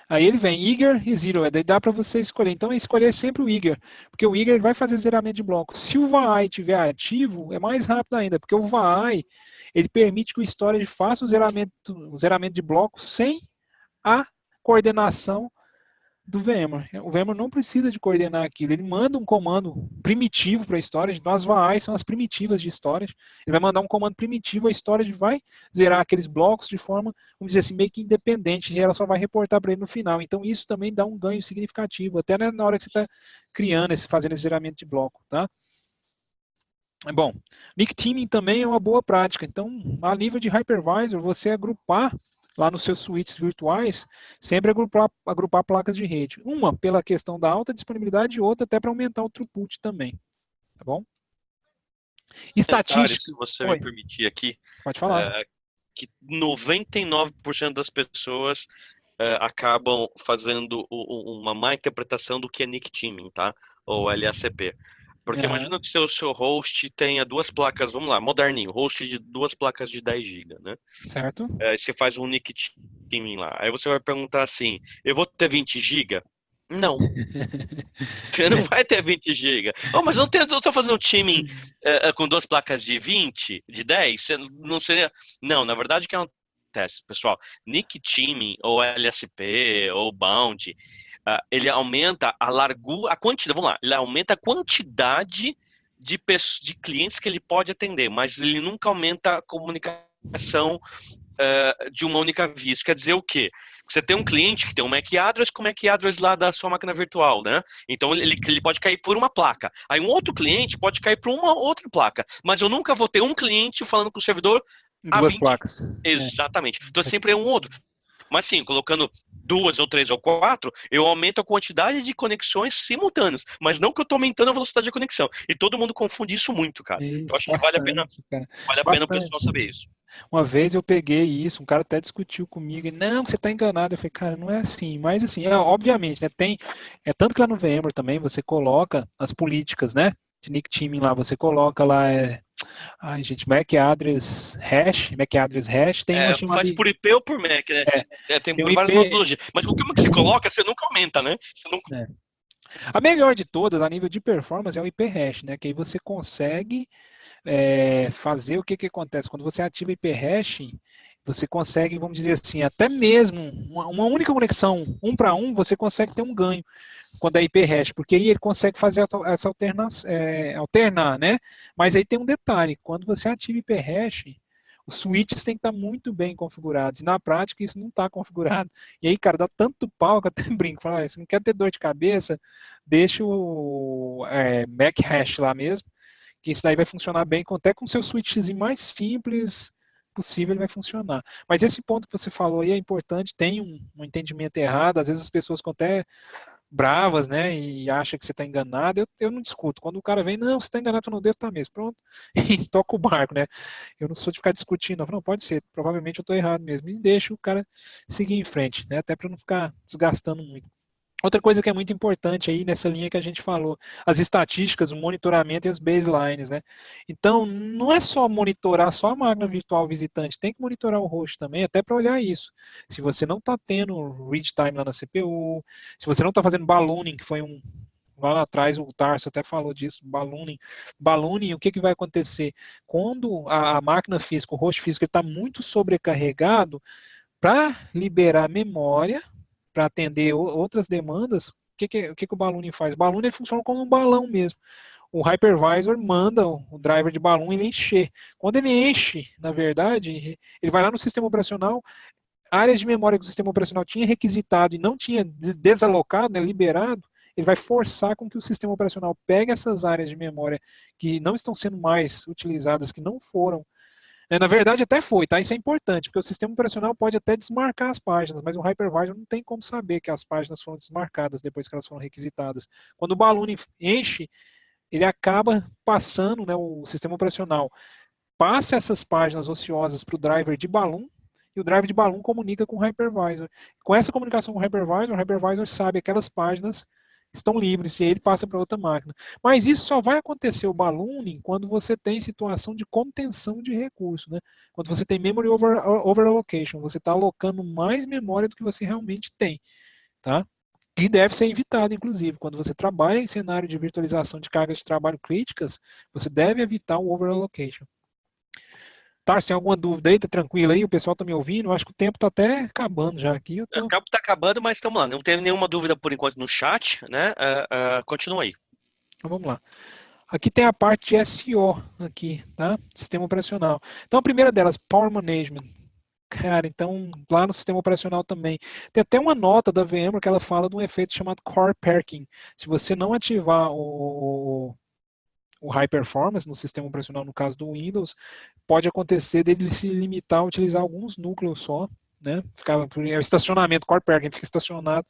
[SPEAKER 2] aí ele vem Eager e Zero, daí dá para você escolher. Então, escolher sempre o Eager, porque o Eager vai fazer zeramento de bloco. Se o VAI estiver ativo, é mais rápido ainda, porque o VAI, ele permite que o storage faça o zeramento de bloco sem a coordenação do VMware. O VMware não precisa de coordenar aquilo, ele manda um comando primitivo para a storage, então as VAIs são as primitivas de storage, ele vai mandar um comando primitivo, a storage vai zerar aqueles blocos de forma, vamos dizer assim, meio que independente, e ela só vai reportar para ele no final. Então isso também dá um ganho significativo, até na hora que você está criando, fazendo esse zeramento de bloco, tá? Bom, Nick Teaming também é uma boa prática, então a nível de hypervisor, você agrupar lá nos seus switches virtuais, sempre agrupar placas de rede. Uma pela questão da alta disponibilidade e outra até para aumentar o throughput também. Tá bom? Estatística.
[SPEAKER 1] Se você me permitir aqui,
[SPEAKER 2] pode falar.
[SPEAKER 1] Que 99% das pessoas acabam fazendo uma má interpretação do que é Nick Teaming, tá? Ou LACP. Porque imagina que o seu host tenha duas placas, vamos lá, moderninho, host de duas placas de 10 GB, né?
[SPEAKER 2] Certo.
[SPEAKER 1] Você faz um Nick Teaming lá. Aí você vai perguntar assim, eu vou ter 20 GB? Não. Você não vai ter 20 GB. Mas eu tô fazendo teaming com duas placas de 20, de 10? Você não seria... Não, na verdade o que acontece, pessoal? Nick Teaming, ou LSP, ou Bound... ele aumenta a quantidade, vamos lá, ele aumenta a quantidade de clientes que ele pode atender, mas ele nunca aumenta a comunicação de uma única via. Isso quer dizer o quê? Você tem um cliente que tem um MAC address com o MAC address lá da sua máquina virtual, né? Então ele pode cair por uma placa. Aí um outro cliente pode cair por uma outra placa. Mas eu nunca vou ter um cliente falando com o servidor
[SPEAKER 2] duas placas.
[SPEAKER 1] Exatamente. Então sempre é um outro. Mas sim, colocando 2 ou 3 ou 4, eu aumento a quantidade de conexões simultâneas, mas não que eu estou aumentando a velocidade de conexão. E todo mundo confunde isso muito, cara.
[SPEAKER 2] Isso,
[SPEAKER 1] eu acho que vale a pena o pessoal saber isso.
[SPEAKER 2] Uma vez eu peguei isso, um cara até discutiu comigo, não, você está enganado. Eu falei, cara, não é assim. Mas assim, obviamente, né, tanto que lá no VMware também você coloca as políticas, né? De Nick Teaming lá, você coloca lá, MAC address hash, tem uma chamada...
[SPEAKER 1] Faz por IP ou por MAC, né? Tem várias metodologias. Mas qualquer uma que você coloca, você nunca aumenta, né? Você nunca...
[SPEAKER 2] A melhor de todas, a nível de performance, é o IP-hash, né? Que aí você consegue fazer o que, que acontece. Quando você ativa IP-hash, você consegue, vamos dizer assim, até mesmo uma única conexão, um para um, você consegue ter um ganho quando é IP-hash, porque aí ele consegue fazer essa alternar, né? Mas aí tem um detalhe, quando você ativa IP-hash, os switches têm que estar muito bem configurados. E na prática isso não está configurado. E aí, cara, dá tanto pau que eu até brinco. Falo, você não quer ter dor de cabeça, deixa o MAC hash lá mesmo, que isso daí vai funcionar bem, até com o seu switchzinho mais simples possível ele vai funcionar. Mas esse ponto que você falou aí é importante, tem um entendimento errado, às vezes as pessoas ficam até bravas, né, e acham que você está enganado, eu não discuto. Quando o cara vem, não, você está enganado, eu não devo estar mesmo, pronto, e toca o barco, né. Eu não sou de ficar discutindo, eu falo, não, pode ser, provavelmente eu estou errado mesmo, e deixa o cara seguir em frente, né, até para não ficar desgastando muito. Outra coisa que é muito importante aí nessa linha que a gente falou, as estatísticas, o monitoramento e as baselines, né? Então, não é só monitorar só a máquina virtual visitante, tem que monitorar o host também, até para olhar isso. Se você não está tendo read time lá na CPU, se você não está fazendo ballooning, que foi lá atrás o Tarso até falou disso, ballooning, o que vai acontecer? Quando a máquina física, o host físico está muito sobrecarregado, para liberar memória, para atender outras demandas, o que o Balloon faz? O Balloon ele funciona como um balão mesmo. O hypervisor manda o driver de Balloon ele encher. Quando ele enche, na verdade, ele vai lá no sistema operacional, áreas de memória que o sistema operacional tinha requisitado e não tinha desalocado, né, liberado, ele vai forçar com que o sistema operacional pegue essas áreas de memória que não estão sendo mais utilizadas, que não foram. Na verdade, até foi, tá? Isso é importante, porque o sistema operacional pode até desmarcar as páginas, mas o hypervisor não tem como saber que as páginas foram desmarcadas depois que elas foram requisitadas. Quando o Balloon enche, ele acaba passando, né, o sistema operacional passa essas páginas ociosas para o driver de Balloon, e o driver de Balloon comunica com o hypervisor. Com essa comunicação com o hypervisor sabe aquelas páginas estão livres e ele passa para outra máquina. Mas isso só vai acontecer o ballooning quando você tem situação de contenção de recurso, né? Quando você tem memory over allocation, você está alocando mais memória do que você realmente tem, tá? E deve ser evitado, inclusive, quando você trabalha em cenário de virtualização de cargas de trabalho críticas, você deve evitar o over allocation. Tarso, tem alguma dúvida aí? Tá tranquilo aí? O pessoal tá me ouvindo? Eu acho que o tempo tá até acabando já aqui.
[SPEAKER 1] O campo está acabando, mas estamos lá. Não teve nenhuma dúvida por enquanto no chat, né? Continua aí.
[SPEAKER 2] Então vamos lá. Aqui tem a parte de SO, aqui, tá? Sistema operacional. Então a primeira delas, Power Management. Cara, então lá no sistema operacional também. Tem até uma nota da VMware que ela fala de um efeito chamado Core Packing. Se você não ativar o High Performance no sistema operacional, no caso do Windows, pode acontecer dele se limitar a utilizar alguns núcleos só, né? É o estacionamento, core pairing, fica estacionado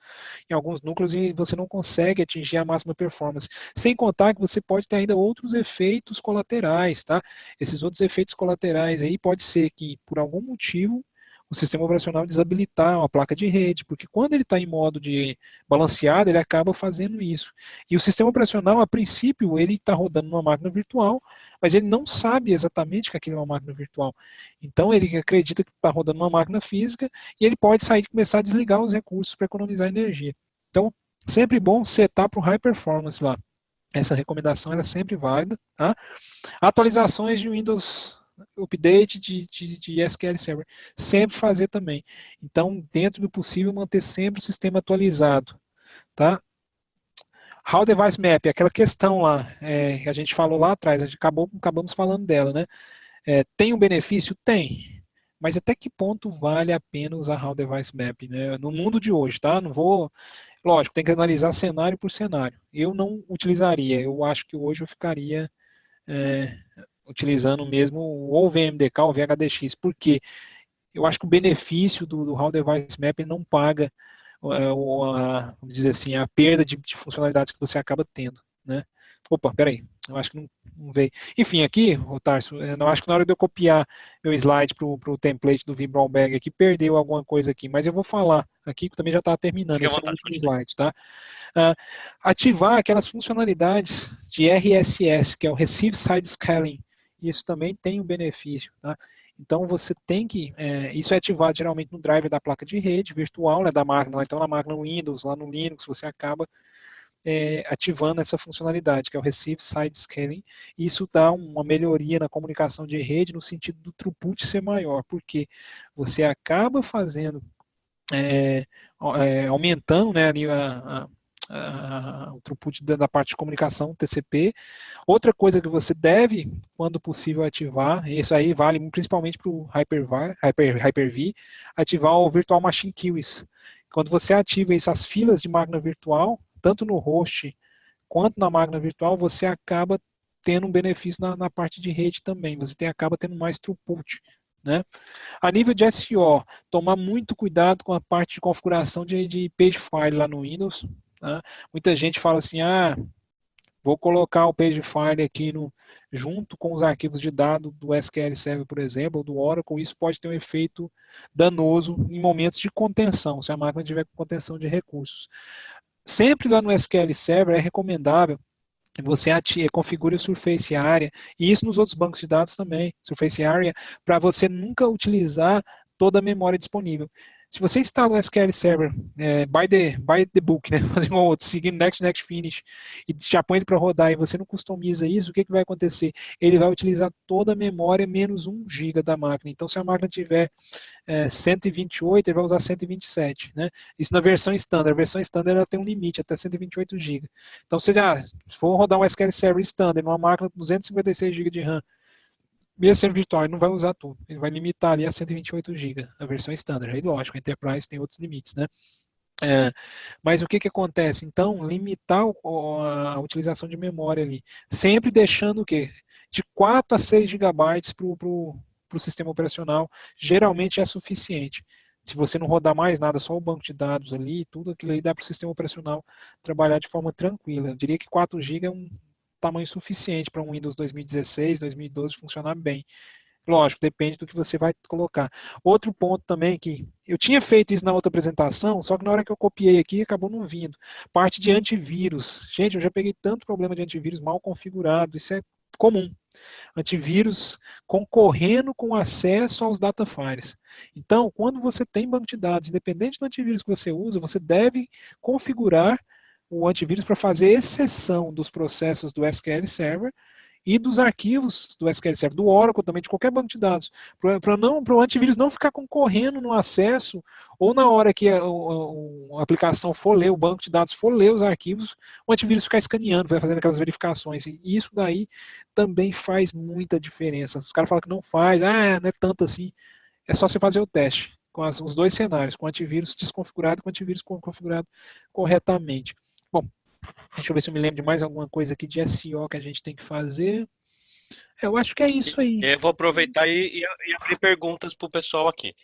[SPEAKER 2] em alguns núcleos e você não consegue atingir a máxima performance. Sem contar que você pode ter ainda outros efeitos colaterais, tá? Esses outros efeitos colaterais aí pode ser que, por algum motivo, o sistema operacional desabilitar uma placa de rede, porque quando ele está em modo de balanceado, ele acaba fazendo isso. E o sistema operacional, a princípio, ele está rodando numa máquina virtual, mas ele não sabe exatamente que aquilo é uma máquina virtual. Então, ele acredita que está rodando uma máquina física e ele pode sair e começar a desligar os recursos para economizar energia. Então, sempre bom setar para o high performance lá. Essa recomendação é sempre válida. Tá? Atualizações de Windows update de SQL Server. Sempre fazer também. Então, dentro do possível, manter sempre o sistema atualizado. Tá? How Device Map, aquela questão lá, que a gente falou lá atrás, acabamos falando dela, né? Tem um benefício? Tem. Mas até que ponto vale a pena usar How Device Map, né? No mundo de hoje, tá? Não vou. Lógico, tem que analisar cenário por cenário. Eu não utilizaria. Eu acho que hoje eu ficaria utilizando mesmo ou o VMDK ou o VHDX. Por quê? Eu acho que o benefício do How Device Map não paga, vamos dizer assim, a perda de funcionalidades que você acaba tendo, né? Opa, peraí, eu acho que não veio. Enfim, aqui, Tarso, eu acho que na hora de eu copiar meu slide para o template do vBrownBag aqui, perdeu alguma coisa aqui, mas eu vou falar aqui, que também já está terminando, esse é o último slide, tá? Ativar aquelas funcionalidades de RSS, que é o Receive Side Scaling, isso também tem um benefício, tá? Então você tem que, isso é ativado geralmente no driver da placa de rede virtual, né, da máquina, então na máquina Windows, lá no Linux, você acaba ativando essa funcionalidade, que é o Receive Side Scaling. Isso dá uma melhoria na comunicação de rede no sentido do throughput ser maior, porque você acaba fazendo, aumentando, né, ali o throughput da parte de comunicação, TCP. Outra coisa que você deve, quando possível, ativar, e isso aí vale principalmente para o Hyper-V, ativar o Virtual Machine Queues. Quando você ativa essas filas de máquina virtual, tanto no host quanto na máquina virtual, você acaba tendo um benefício na parte de rede também, você acaba tendo mais throughput. Né? A nível de SEO, tomar muito cuidado com a parte de configuração de page file lá no Windows. Tá? Muita gente fala assim, vou colocar o page file aqui junto com os arquivos de dados do SQL Server, por exemplo, ou do Oracle. Isso pode ter um efeito danoso em momentos de contenção, se a máquina tiver contenção de recursos. Sempre lá no SQL Server é recomendável que você configure o Surface Area, e isso nos outros bancos de dados também, Surface Area, para você nunca utilizar toda a memória disponível. Se você instala o SQL Server by the book, né, seguindo next, finish, e já põe ele para rodar e você não customiza isso, o que vai acontecer? Ele vai utilizar toda a memória menos 1 GB da máquina. Então, se a máquina tiver 128, ele vai usar 127. Né? Isso na versão standard. A versão standard ela tem um limite, até 128 GB. Então, se for rodar um SQL Server standard numa máquina com 256 GB de RAM, mesmo sendo virtual, ele não vai usar tudo. Ele vai limitar ali a 128 GB, a versão standard. Aí, lógico, a Enterprise tem outros limites, né? Mas o que acontece? Então, limitar a utilização de memória ali. Sempre deixando o quê? De 4 a 6 GB para o sistema operacional, geralmente é suficiente. Se você não rodar mais nada, só o banco de dados ali, tudo aquilo aí dá para o sistema operacional trabalhar de forma tranquila. Eu diria que 4 GB é um tamanho suficiente para um Windows 2016, 2012 funcionar bem. Lógico, depende do que você vai colocar. Outro ponto também que eu tinha feito isso na outra apresentação, só que na hora que eu copiei aqui acabou não vindo. Parte de antivírus. Gente, eu já peguei tanto problema de antivírus mal configurado, isso é comum. Antivírus concorrendo com acesso aos data files. Então, quando você tem banco de dados, independente do antivírus que você usa, você deve configurar o antivírus para fazer exceção dos processos do SQL Server e dos arquivos do SQL Server, do Oracle também, de qualquer banco de dados, para o antivírus não ficar concorrendo no acesso, ou na hora que a aplicação for ler, o banco de dados for ler os arquivos, o antivírus ficar escaneando, vai fazendo aquelas verificações, e isso daí também faz muita diferença. Os caras falam que não faz, não é tanto assim, é só você fazer o teste, com os dois cenários, com o antivírus desconfigurado e com o antivírus configurado corretamente. Bom, deixa eu ver se eu me lembro de mais alguma coisa aqui de SEO que a gente tem que fazer. Eu acho que é isso aí.
[SPEAKER 1] Eu vou aproveitar e abrir perguntas para o pessoal aqui.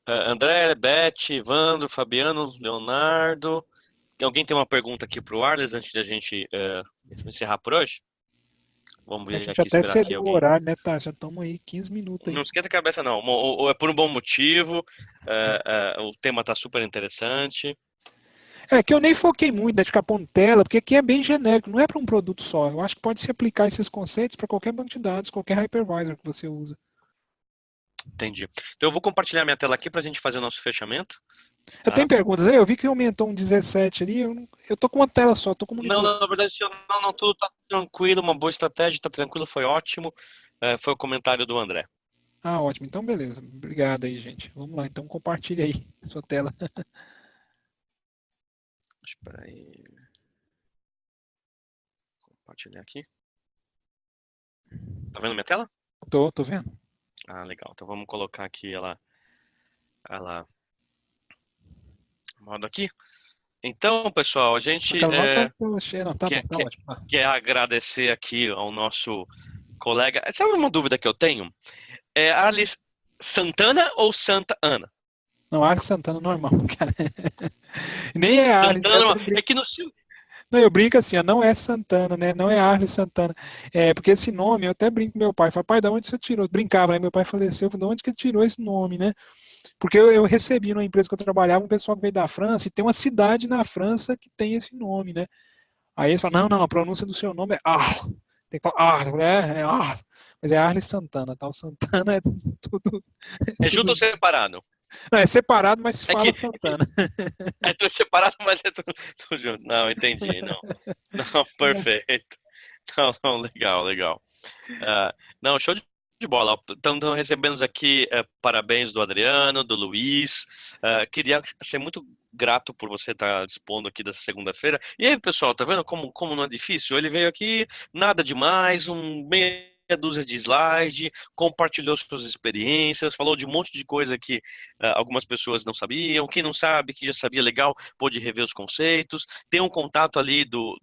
[SPEAKER 1] André, Beth, Evandro, Fabiano, Leonardo. Alguém tem uma pergunta aqui para o Arles antes de a gente encerrar por hoje? Vamos ver
[SPEAKER 2] A gente
[SPEAKER 1] aqui,
[SPEAKER 2] até
[SPEAKER 1] esperar aqui
[SPEAKER 2] cedeu o
[SPEAKER 1] alguém.
[SPEAKER 2] horário, né, tá? Já estamos aí 15 minutos aí.
[SPEAKER 1] Não esquenta a cabeça, não. Ou é por um bom motivo, o tema está super interessante.
[SPEAKER 2] É que eu nem foquei muito, né, de ficar pondo tela, porque aqui é bem genérico, não é para um produto só. Eu acho que pode se aplicar esses conceitos para qualquer banco de dados, qualquer hypervisor que você usa.
[SPEAKER 1] Entendi. Então eu vou compartilhar minha tela aqui para a gente fazer o nosso fechamento.
[SPEAKER 2] Eu tenho perguntas aí, eu vi que aumentou um 17 ali, eu tô com uma tela só, tô com um monitor.
[SPEAKER 1] Não, na verdade, não, tudo tá tranquilo, uma boa estratégia, tá tranquilo, foi ótimo. Foi o comentário do André.
[SPEAKER 2] Ótimo, então beleza. Obrigado aí, gente. Vamos lá, então compartilha aí sua tela.
[SPEAKER 1] Espera aí. Compartilhar aqui. Tá vendo minha tela?
[SPEAKER 2] Tô vendo.
[SPEAKER 1] Legal. Então vamos colocar aqui ela modo aqui. Então, pessoal, a gente quer agradecer aqui ao nosso colega. Sabe uma dúvida que eu tenho? É Arles Santana ou Santa Ana?
[SPEAKER 2] Não, Arles Santana normal, cara. Nem é Arles.
[SPEAKER 1] Santana, é que no
[SPEAKER 2] Não, eu brinco assim, não é Santana, né? Não é Arles Santana. Porque esse nome, eu até brinco com meu pai. Falo, pai, de onde você tirou? Brincava, né? Meu pai faleceu, de onde que ele tirou esse nome, né? Porque eu recebi numa empresa que eu trabalhava um pessoal que veio da França e tem uma cidade na França que tem esse nome, né? Aí eles falam, não, a pronúncia do seu nome é Arles. Tem que falar Arles, é Arles. Mas é Arles Santana, tá? O Santana é tudo.
[SPEAKER 1] É junto ou separado?
[SPEAKER 2] Não, é separado, mas se
[SPEAKER 1] É
[SPEAKER 2] fala
[SPEAKER 1] que
[SPEAKER 2] Santana.
[SPEAKER 1] é tudo separado, mas é tudo junto. Não, entendi, não. Não, perfeito. Não, não, legal, legal. Ah, não, show de bola. Estão recebendo aqui parabéns do Adriano, do Luiz. Queria ser muito grato por você estar dispondo aqui dessa segunda-feira. E aí, pessoal, tá vendo como não é difícil? Ele veio aqui, nada demais, meia dúzia de slide, compartilhou suas experiências, falou de um monte de coisa que algumas pessoas não sabiam. Quem não sabe, que já sabia legal, pôde rever os conceitos. Tem um contato ali do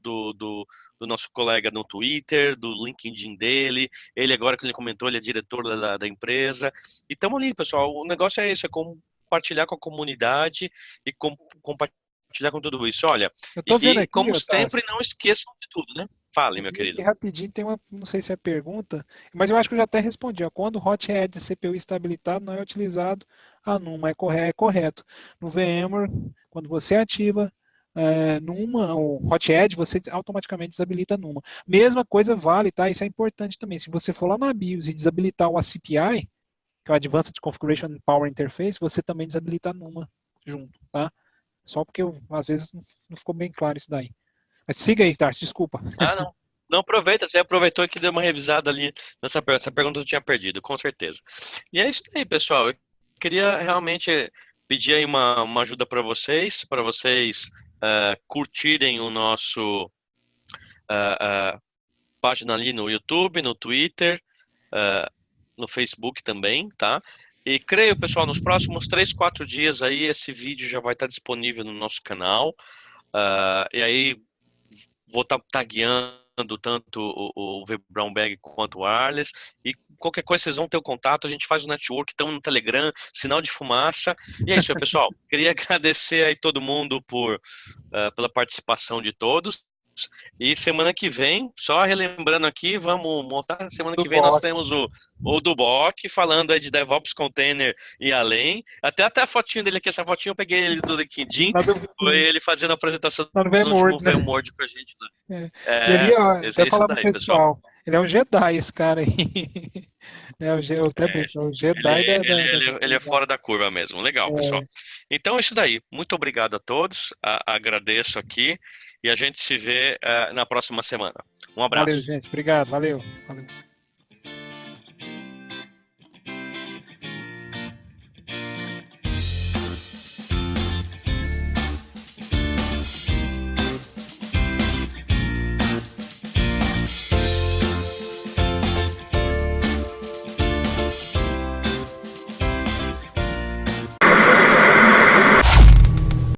[SPEAKER 1] nosso colega no Twitter, do LinkedIn dele. Ele agora que ele comentou, ele é diretor da empresa. E estamos ali, pessoal. O negócio é isso, é compartilhar com a comunidade e compartilhar com tudo isso. Olha,
[SPEAKER 2] Eu tô vendo aqui,
[SPEAKER 1] como
[SPEAKER 2] Tarso,
[SPEAKER 1] sempre, não esqueçam de tudo, né? Fale, meu
[SPEAKER 2] aqui
[SPEAKER 1] querido.
[SPEAKER 2] rapidinho tem uma, não sei se é pergunta, mas eu acho que eu já até respondi. Ó, quando o Hothead CPU está habilitado, não é utilizado a NUMA, é correto. No VMware, quando você ativa NUMA, o Hothead, você automaticamente desabilita a NUMA. Mesma coisa vale, tá? Isso é importante também. Se você for lá na BIOS e desabilitar o ACPI, que é o Advanced Configuration Power Interface, você também desabilita a NUMA junto, tá? Só porque às vezes não ficou bem claro isso daí. Mas siga aí, Tarso, desculpa.
[SPEAKER 1] Ah, não. Não aproveita, você aproveitou que deu uma revisada ali nessa pergunta. Essa pergunta eu tinha perdido, com certeza. E é isso aí, pessoal. Eu queria realmente pedir aí uma ajuda para vocês curtirem o nosso página ali no YouTube, no Twitter, uh, no Facebook também, tá? E creio, pessoal, nos próximos 3, 4 dias aí esse vídeo já vai estar disponível no nosso canal. E aí vou estar tagueando tanto o V Brown Bag quanto o Arles. E qualquer coisa vocês vão ter o contato, a gente faz o network, estamos no Telegram, sinal de fumaça. E é isso aí, pessoal. Queria agradecer aí todo mundo pela participação de todos. E semana que vem, só relembrando aqui, vamos montar. Semana
[SPEAKER 2] Do
[SPEAKER 1] que vem nós
[SPEAKER 2] Boc.
[SPEAKER 1] temos o Duboc falando aí de DevOps Container e além. Até a fotinho dele aqui, essa fotinha eu peguei ele do LinkedIn,
[SPEAKER 2] Lá do
[SPEAKER 1] foi
[SPEAKER 2] Vitinho,
[SPEAKER 1] ele fazendo a apresentação
[SPEAKER 2] lá no
[SPEAKER 1] no último
[SPEAKER 2] VMword, né?
[SPEAKER 1] VMword com a gente lá.
[SPEAKER 2] É. E ali, ó, até
[SPEAKER 1] Isso
[SPEAKER 2] falar pro
[SPEAKER 1] daí, pessoal.
[SPEAKER 2] pessoal, ele é um Jedi, esse cara aí. Eu até
[SPEAKER 1] É,
[SPEAKER 2] brinco, é o
[SPEAKER 1] ele,
[SPEAKER 2] Jedi
[SPEAKER 1] ele é fora da curva mesmo. Legal, pessoal.
[SPEAKER 2] é,
[SPEAKER 1] Então é isso daí. Muito obrigado a todos. Agradeço aqui e a gente se vê na próxima semana. Um
[SPEAKER 2] valeu,
[SPEAKER 1] abraço.
[SPEAKER 2] gente. Obrigado, valeu. Valeu.